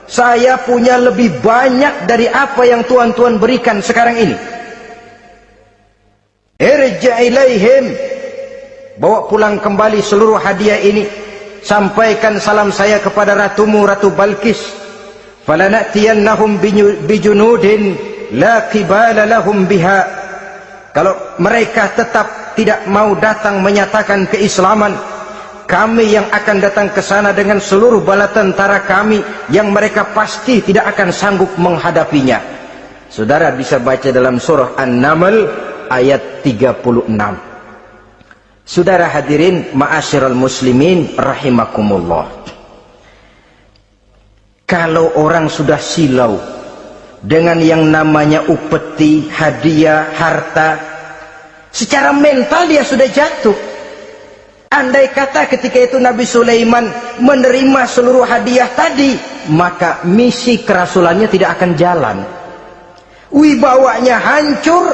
saya punya lebih banyak dari apa yang tuan-tuan berikan sekarang ini. Irja' ilaihim, bawa pulang kembali seluruh hadiah ini. Sampaikan salam saya kepada ratumu, Ratu Balkis. Falanatiyannahum bijunudin la qibala lahum biha. Kalau mereka tetap tidak mau datang menyatakan keislaman, kami yang akan datang ke sana dengan seluruh bala tentara kami yang mereka pasti tidak akan sanggup menghadapinya. Saudara bisa baca dalam surah An-Naml ayat 36. Saudara hadirin ma'asyiral muslimin rahimakumullah. Kalau orang sudah silau dengan yang namanya upeti, hadiah, harta, secara mental dia sudah jatuh. Andai kata ketika itu Nabi Sulaiman menerima seluruh hadiah tadi, maka misi kerasulannya tidak akan jalan. wibawanya hancur,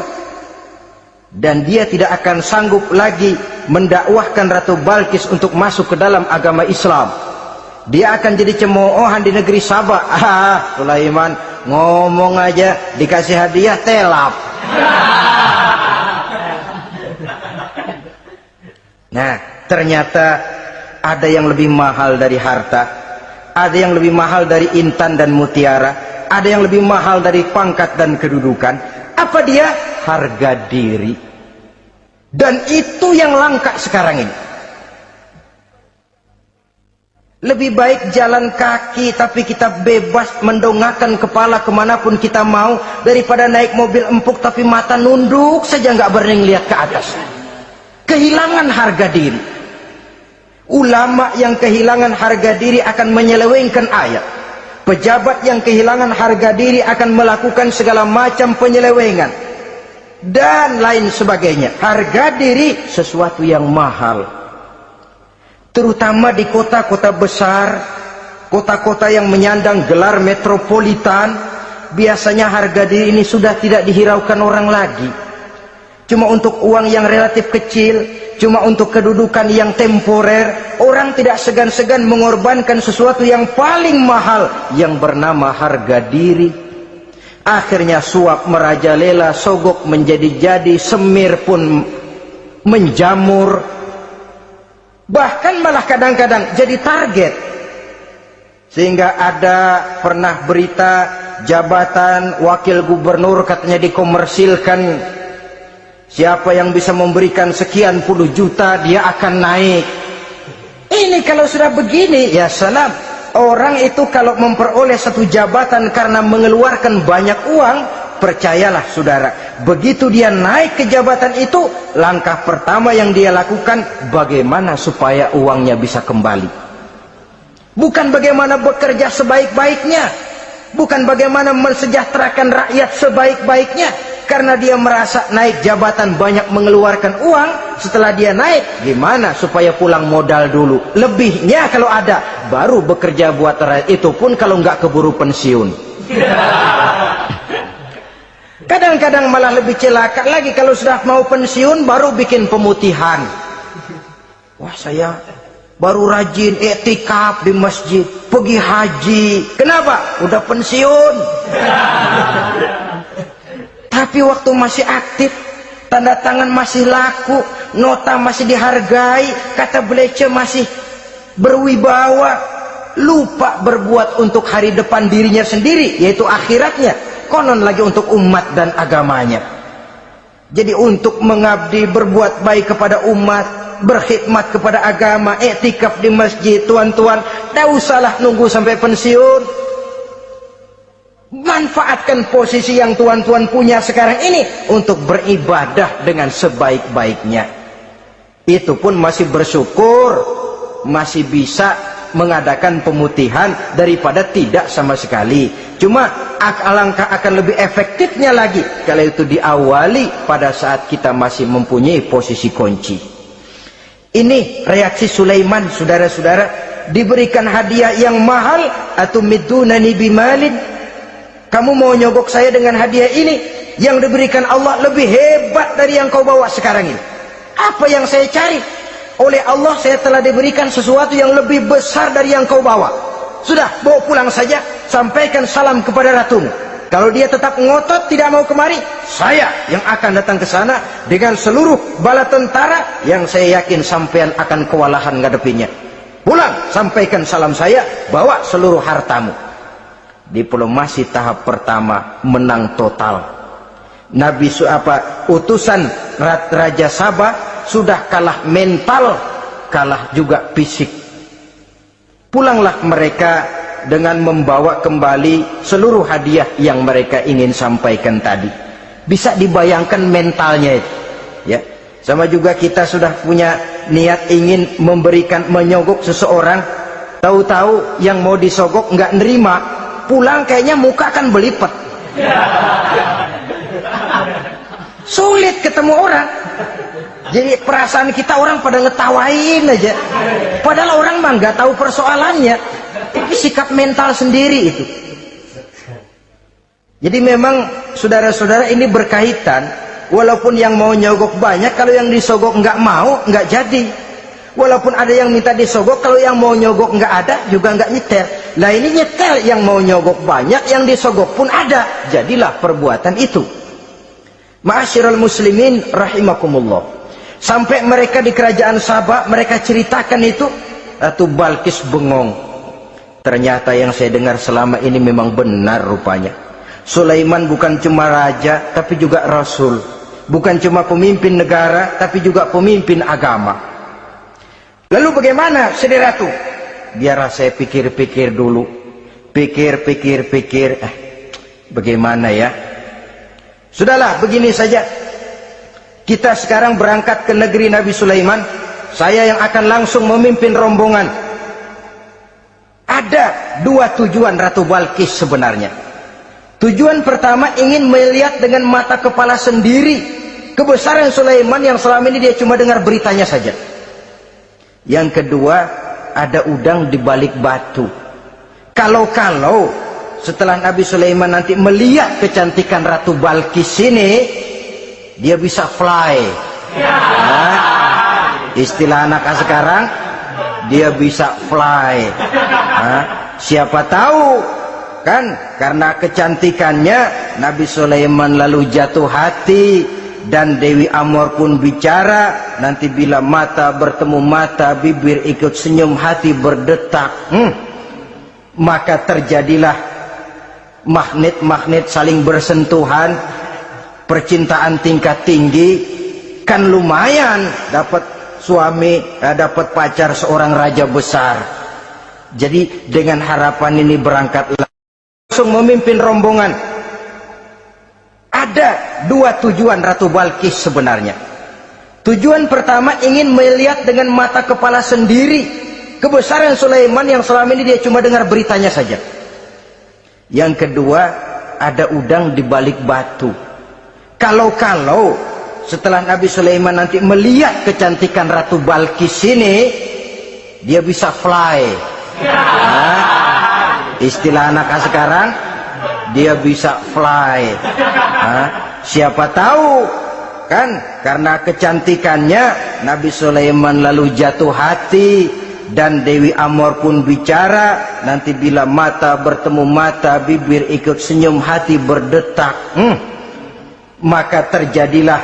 dan dia tidak akan sanggup lagi mendakwahkan Ratu Balkis untuk masuk ke dalam agama Islam. Dia akan jadi cemoohan di negeri Sabah. Sulaiman ngomong aja dikasih hadiah telap. Nah, ternyata ada yang lebih mahal dari harta, ada yang lebih mahal dari intan dan mutiara, ada yang lebih mahal dari pangkat dan kedudukan. Apa dia? Harga diri. Dan itu yang langka sekarang ini. Lebih baik jalan kaki tapi kita bebas mendongakkan kepala kemanapun kita mau, daripada naik mobil empuk tapi mata nunduk saja nggak berani lihat ke atas. Kehilangan harga diri. Ulama yang kehilangan harga diri akan menyelewengkan ayat. Pejabat yang kehilangan harga diri akan melakukan segala macam penyelewengan dan lain sebagainya. Harga diri sesuatu yang mahal, terutama di kota-kota besar, kota-kota yang menyandang gelar metropolitan. Biasanya harga diri ini sudah tidak dihiraukan orang lagi. Cuma untuk uang yang relatif kecil, cuma untuk kedudukan yang temporer, orang tidak segan-segan mengorbankan sesuatu yang paling mahal yang bernama harga diri. Akhirnya suap merajalela, sogok menjadi-jadi, semir pun menjamur, bahkan malah kadang-kadang jadi target. Sehingga ada pernah berita jabatan wakil gubernur katanya dikomersilkan. Siapa yang bisa memberikan sekian puluh juta dia akan naik. Ini kalau sudah begini, ya salam. Orang itu kalau memperoleh satu jabatan karena mengeluarkan banyak uang, percayalah saudara, begitu dia naik ke jabatan itu, langkah pertama yang dia lakukan bagaimana supaya uangnya bisa kembali. Bukan bagaimana bekerja sebaik-baiknya, bukan bagaimana mensejahterakan rakyat sebaik-baiknya. Karena dia merasa naik jabatan banyak mengeluarkan uang, setelah dia naik gimana supaya pulang modal dulu, lebihnya kalau ada baru bekerja buat rakyat, itu pun kalau nggak keburu pensiun. Kadang-kadang malah lebih celaka lagi, kalau sudah mau pensiun baru bikin pemutihan. Wah, saya baru rajin iktikaf di masjid, pergi haji. Kenapa? Udah pensiun. Tapi waktu masih aktif, tanda tangan masih laku, nota masih dihargai, kata belece masih berwibawa, lupa berbuat untuk hari depan dirinya sendiri, yaitu akhiratnya, konon lagi untuk umat dan agamanya. Jadi untuk mengabdi, berbuat baik kepada umat, berkhidmat kepada agama, iktikaf di masjid, tuan-tuan, tak usahlah nunggu sampai pensiun. Manfaatkan posisi yang tuan-tuan punya sekarang ini untuk beribadah dengan sebaik-baiknya. Itu pun masih bersyukur, masih bisa mengadakan pemutihan daripada tidak sama sekali. Cuma alangkah akan lebih efektifnya lagi kalau itu diawali pada saat kita masih mempunyai posisi kunci. Ini reaksi Sulaiman, saudara-saudara. Diberikan hadiah yang mahal, atau midunani bimalin, kamu mau nyogok saya dengan hadiah ini? Yang diberikan Allah lebih hebat dari yang kau bawa sekarang ini. Apa yang saya cari? Oleh Allah saya telah diberikan sesuatu yang lebih besar dari yang kau bawa. Sudah, bawa pulang saja. Sampaikan salam kepada ratumu. Kalau dia tetap ngotot tidak mau kemari, saya yang akan datang ke sana dengan seluruh bala tentara yang saya yakin sampean akan kewalahan ngadepinnya. Pulang, sampaikan salam saya, bawa seluruh hartamu. Diplomasi tahap pertama menang total. Nabi utusan Raja Sabah sudah kalah mental, kalah juga fisik. Pulanglah mereka dengan membawa kembali seluruh hadiah yang mereka ingin sampaikan tadi. Bisa dibayangkan mentalnya itu, ya. Sama juga kita sudah punya niat ingin memberikan, menyogok seseorang, tahu-tahu yang mau disogok nggak nerima, pulang kayaknya muka akan belipet. Sulit ketemu orang. Jadi perasaan kita orang pada ngetawain aja, padahal orang mah nggak tahu persoalannya. Itu sikap mental sendiri itu. Jadi memang saudara-saudara ini berkaitan. Walaupun yang mau nyogok banyak, kalau yang disogok nggak mau, nggak jadi. Walaupun ada yang minta disogok, kalau yang mau nyogok nggak ada, juga nggak nyetel. Lah ini nyetel, yang mau nyogok banyak, yang disogok pun ada. Jadilah perbuatan itu. Ma'asyiral muslimin rahimakumullah. Sampai mereka di kerajaan Sabah, mereka ceritakan itu, Ratu Balkis bengong. Ternyata yang saya dengar selama ini memang benar rupanya. Sulaiman bukan cuma raja, tapi juga rasul. Bukan cuma pemimpin negara, tapi juga pemimpin agama. Lalu bagaimana, Sri Ratu? Biar saya pikir-pikir dulu. Pikir. Bagaimana ya? Sudahlah, begini saja. Kita sekarang berangkat ke negeri Nabi Sulaiman. Saya yang akan langsung memimpin rombongan. Ada dua tujuan Ratu Balkis sebenarnya. Tujuan pertama, ingin melihat dengan mata kepala sendiri kebesaran Sulaiman yang selama ini dia cuma dengar beritanya saja. Yang kedua, ada udang di balik batu. Kalau setelah Nabi Sulaiman nanti melihat kecantikan Ratu Balkis ini, dia bisa fly. Nah, istilah anak sekarang, dia bisa fly. Nah, siapa tahu kan, karena kecantikannya Nabi Sulaiman lalu jatuh hati, dan Dewi Amor pun bicara. Nanti bila mata bertemu mata, bibir ikut senyum, hati berdetak, maka terjadilah magnet-magnet saling bersentuhan, percintaan tingkat tinggi. Kan lumayan dapat suami, dapat pacar seorang raja besar. Jadi dengan harapan ini berangkatlah langsung memimpin rombongan. Ada dua tujuan Ratu Balkis sebenarnya. Tujuan pertama, ingin melihat dengan mata kepala sendiri kebesaran Sulaiman yang selama ini dia cuma dengar beritanya saja. Yang kedua, ada udang di balik batu. Kalau setelah Nabi Sulaiman nanti melihat kecantikan Ratu Balkis ini, dia bisa fly. Nah, istilah anak sekarang, dia bisa fly. Nah, siapa tahu kan, karena kecantikannya Nabi Sulaiman lalu jatuh hati, dan Dewi Amor pun bicara. Nanti bila mata bertemu mata, bibir ikut senyum, hati berdetak, maka terjadilah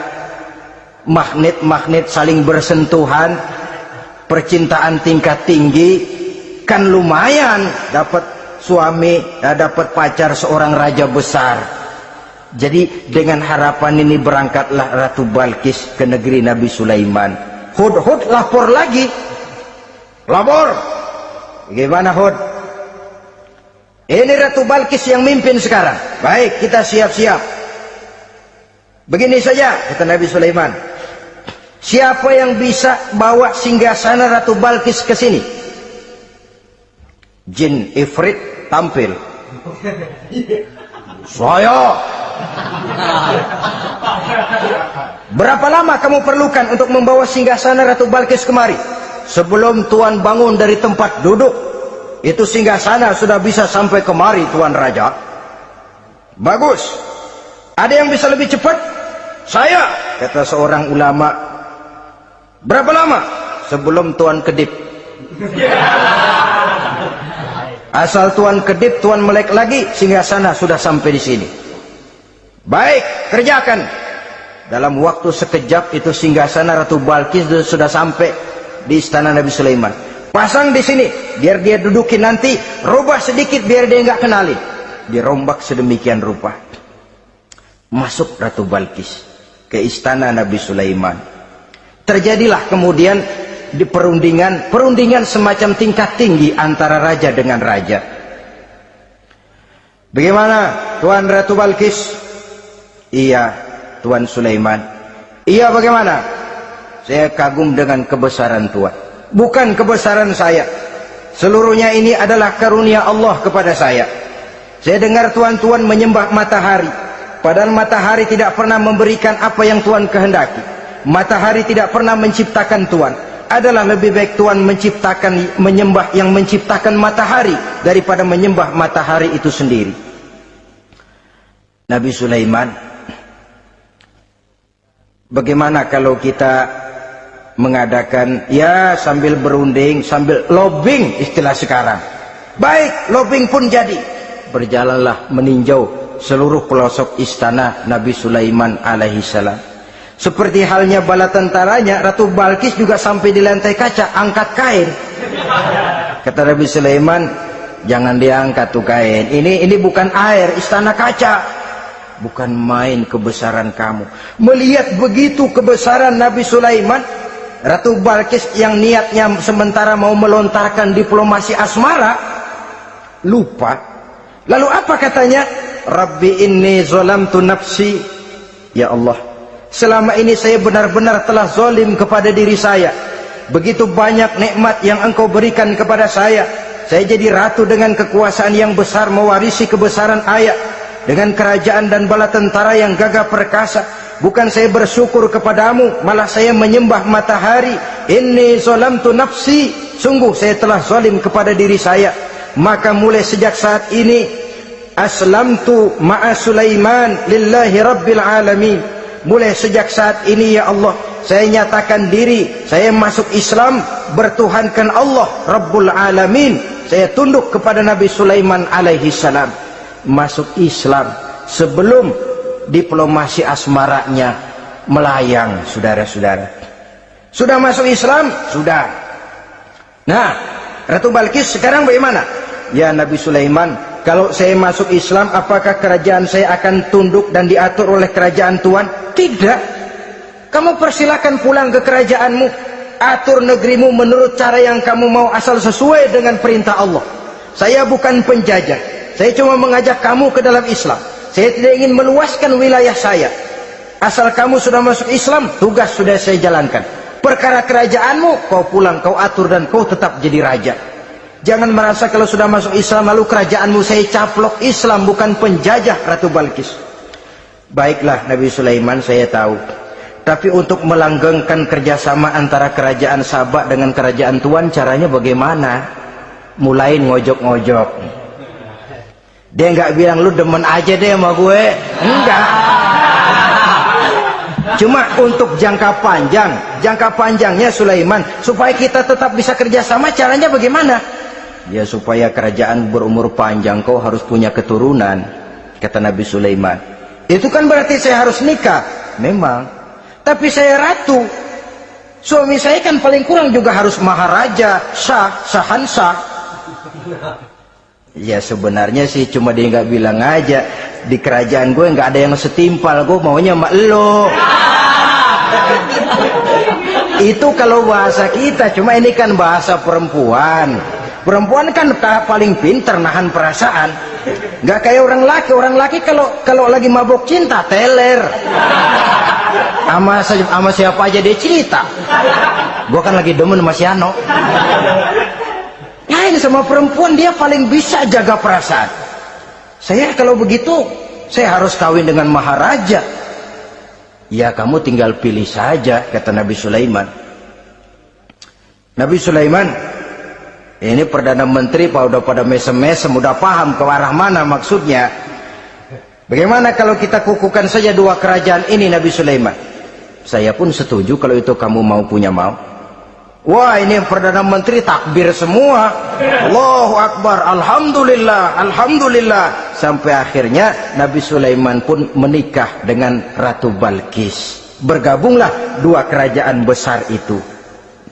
magnet-magnet saling bersentuhan, percintaan tingkat tinggi. Kan lumayan dapat suami, dapat pacar seorang raja besar. Jadi dengan harapan ini berangkatlah Ratu Balkis ke negeri Nabi Sulaiman. Hud lapor lagi. Lapor. Gimana Hud? Ini Ratu Balkis yang mimpin sekarang. Baik, kita siap-siap. Begini saja, kata Nabi Sulaiman. Siapa yang bisa bawa singgasana Ratu Balkis ke sini? Jin Ifrit tampil. Saya. Berapa lama kamu perlukan untuk membawa singgasana Ratu Balkis kemari? Sebelum Tuan bangun dari tempat duduk, itu singgasana sudah bisa sampai kemari, Tuan Raja. Bagus. Ada yang bisa lebih cepat? Saya, kata seorang ulama. Berapa lama? Sebelum Tuan kedip. Asal Tuan kedip, Tuan melek lagi, singgasana sudah sampai di sini. Baik, kerjakan. Dalam waktu sekejap itu singgasana Ratu Balkis sudah sampai di istana Nabi Sulaiman. Pasang di sini, biar dia dudukin nanti. Rubah sedikit biar dia nggak kenali. Dirombak sedemikian rupa. Masuk Ratu Balkis ke istana Nabi Sulaiman. Terjadilah kemudian di perundingan semacam tingkat tinggi antara raja dengan raja. Bagaimana Tuan Ratu Balkis? Iya Tuan Sulaiman. Iya bagaimana? Saya kagum dengan kebesaran Tuan. Bukan kebesaran saya, seluruhnya ini adalah karunia Allah kepada saya. Saya dengar Tuan-tuan menyembah matahari, padahal matahari tidak pernah memberikan apa yang Tuan kehendaki. Matahari tidak pernah menciptakan Tuan. Adalah lebih baik Tuan menyembah yang menciptakan matahari daripada menyembah matahari itu sendiri. Nabi Sulaiman, bagaimana kalau kita mengadakan ya sambil berunding, sambil lobbying istilah sekarang. Baik, lobbying pun jadi. Berjalanlah meninjau seluruh pelosok istana Nabi Sulaiman alaihissalam. Seperti halnya bala tentaranya, Ratu Balkis juga sampai di lantai kaca, angkat kain. Kata Nabi Sulaiman, jangan diangkat tuh kain. Ini bukan air, istana kaca. Bukan main kebesaran kamu. Melihat begitu kebesaran Nabi Sulaiman, Ratu Balkis yang niatnya sementara mau melontarkan diplomasi asmara, lupa. Lalu apa katanya? Rabbi inni zalamtu nafsi. Ya Allah, selama ini saya benar-benar telah zalim kepada diri saya. Begitu banyak nikmat yang engkau berikan kepada saya. Saya jadi ratu dengan kekuasaan yang besar, mewarisi kebesaran ayah, dengan kerajaan dan bala tentara yang gagah perkasa. Bukan saya bersyukur kepadamu, malah saya menyembah matahari. Inni zalamtu nafsi, sungguh saya telah zalim kepada diri saya. Maka mulai sejak saat ini, aslamtu ma'a Sulaiman lillahi rabbil alamin. Mulai sejak saat ini ya Allah, saya nyatakan diri, saya masuk Islam, bertuhankan Allah Rabbul Alamin. Saya tunduk kepada Nabi Sulaiman alaihi salam. Masuk Islam sebelum diplomasi asmaranya melayang, saudara-saudara. Sudah masuk Islam? Sudah. Nah, Ratu Balkis sekarang bagaimana? Ya Nabi Sulaiman, kalau saya masuk Islam, apakah kerajaan saya akan tunduk dan diatur oleh kerajaan Tuhan? Tidak. Kamu persilakan pulang ke kerajaanmu, atur negerimu menurut cara yang kamu mau, asal sesuai dengan perintah Allah. Saya bukan penjajah, saya cuma mengajak kamu ke dalam Islam. Saya tidak ingin meluaskan wilayah saya. Asal kamu sudah masuk Islam, tugas sudah saya jalankan. Perkara kerajaanmu, kau pulang, kau atur, dan kau tetap jadi raja. Jangan merasa kalau sudah masuk Islam lalu kerajaanmu saya caplok. Islam bukan penjajah, Ratu Balkis. Baiklah Nabi Sulaiman, saya tahu. Tapi untuk melanggengkan kerjasama antara kerajaan Sabak dengan kerajaan Tuhan, caranya bagaimana? Mulai ngojok-ngojok. Dia nggak bilang lu demen aja deh sama gue, enggak. Cuma untuk jangka panjangnya Sulaiman, supaya kita tetap bisa kerjasama, caranya bagaimana? Ya supaya kerajaan berumur panjang, kau harus punya keturunan, kata Nabi Sulaiman. Itu kan berarti saya harus nikah. Memang, tapi saya ratu, suami saya kan paling kurang juga harus maharaja, sahansah. Ya sebenarnya sih cuma dia nggak bilang aja, di kerajaan gue nggak ada yang setimpal, gue maunya sama elo. Itu kalau bahasa kita, cuma ini kan bahasa perempuan. Perempuan kan paling pinter nahan perasaan, nggak kayak orang laki. Orang laki kalau lagi mabuk cinta teler, sama siapa aja dia cerita. Gue kan lagi demen sama si Ano. Lain sama perempuan, dia paling bisa jaga perasaan. Saya kalau begitu, saya harus kawin dengan maharaja. Ya kamu tinggal pilih saja, kata Nabi Sulaiman. Nabi Sulaiman, ini Perdana Menteri udah pada mesem-mesem, udah paham ke arah mana maksudnya. Bagaimana kalau kita kukuhkan saja dua kerajaan ini, Nabi Sulaiman? Saya pun setuju kalau itu kamu punya mau. Wah, ini Perdana Menteri takbir semua. Allahu Akbar, Alhamdulillah, Alhamdulillah. Sampai akhirnya Nabi Sulaiman pun menikah dengan Ratu Balkis. Bergabunglah dua kerajaan besar itu.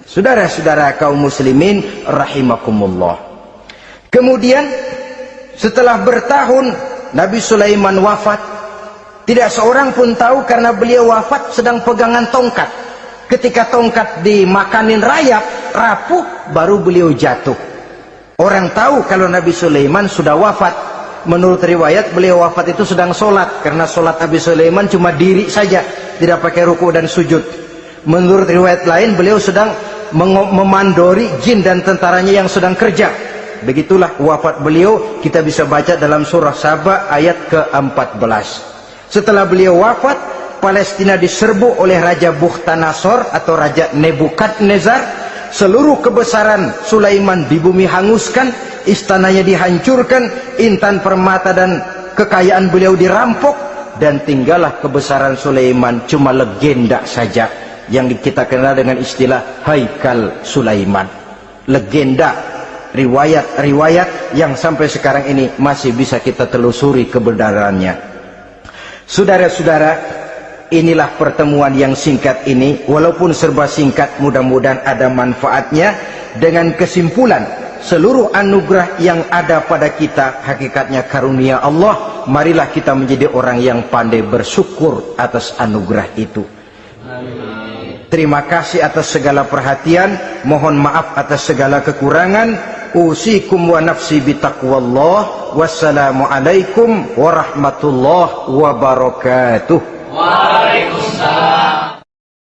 Saudara-saudara kaum muslimin rahimakumullah. Kemudian setelah bertahun Nabi Sulaiman wafat. Tidak seorang pun tahu karena beliau wafat sedang pegangan tongkat. Ketika tongkat dimakanin rayap, rapuh, baru beliau jatuh. Orang tahu kalau Nabi Sulaiman sudah wafat. Menurut riwayat beliau wafat itu sedang sholat, karena sholat Nabi Sulaiman cuma diri saja, tidak pakai ruku dan sujud. Menurut riwayat lain beliau sedang memandori jin dan tentaranya yang sedang kerja. Begitulah wafat beliau, kita bisa baca dalam surah Saba ayat ke-14. Setelah beliau wafat, Palestina diserbu oleh Raja Bukhtanasor atau Raja Nebukadnezar. Seluruh kebesaran Sulaiman di bumi hanguskan, istananya dihancurkan, intan permata dan kekayaan beliau dirampok, dan tinggallah kebesaran Sulaiman cuma legenda saja yang kita kenal dengan istilah Haikal Sulaiman. Legenda, riwayat-riwayat yang sampai sekarang ini masih bisa kita telusuri kebenarannya. Saudara-saudara, inilah pertemuan yang singkat ini, walaupun serba singkat, mudah-mudahan ada manfaatnya. Dengan kesimpulan, seluruh anugerah yang ada pada kita hakikatnya karunia Allah. Marilah kita menjadi orang yang pandai bersyukur atas anugerah itu. Terima kasih atas segala perhatian, mohon maaf atas segala kekurangan. Usikum wa nafsi bitaqwallah. Wassalamualaikum warahmatullahi wabarakatuh. Waalaikumsalam.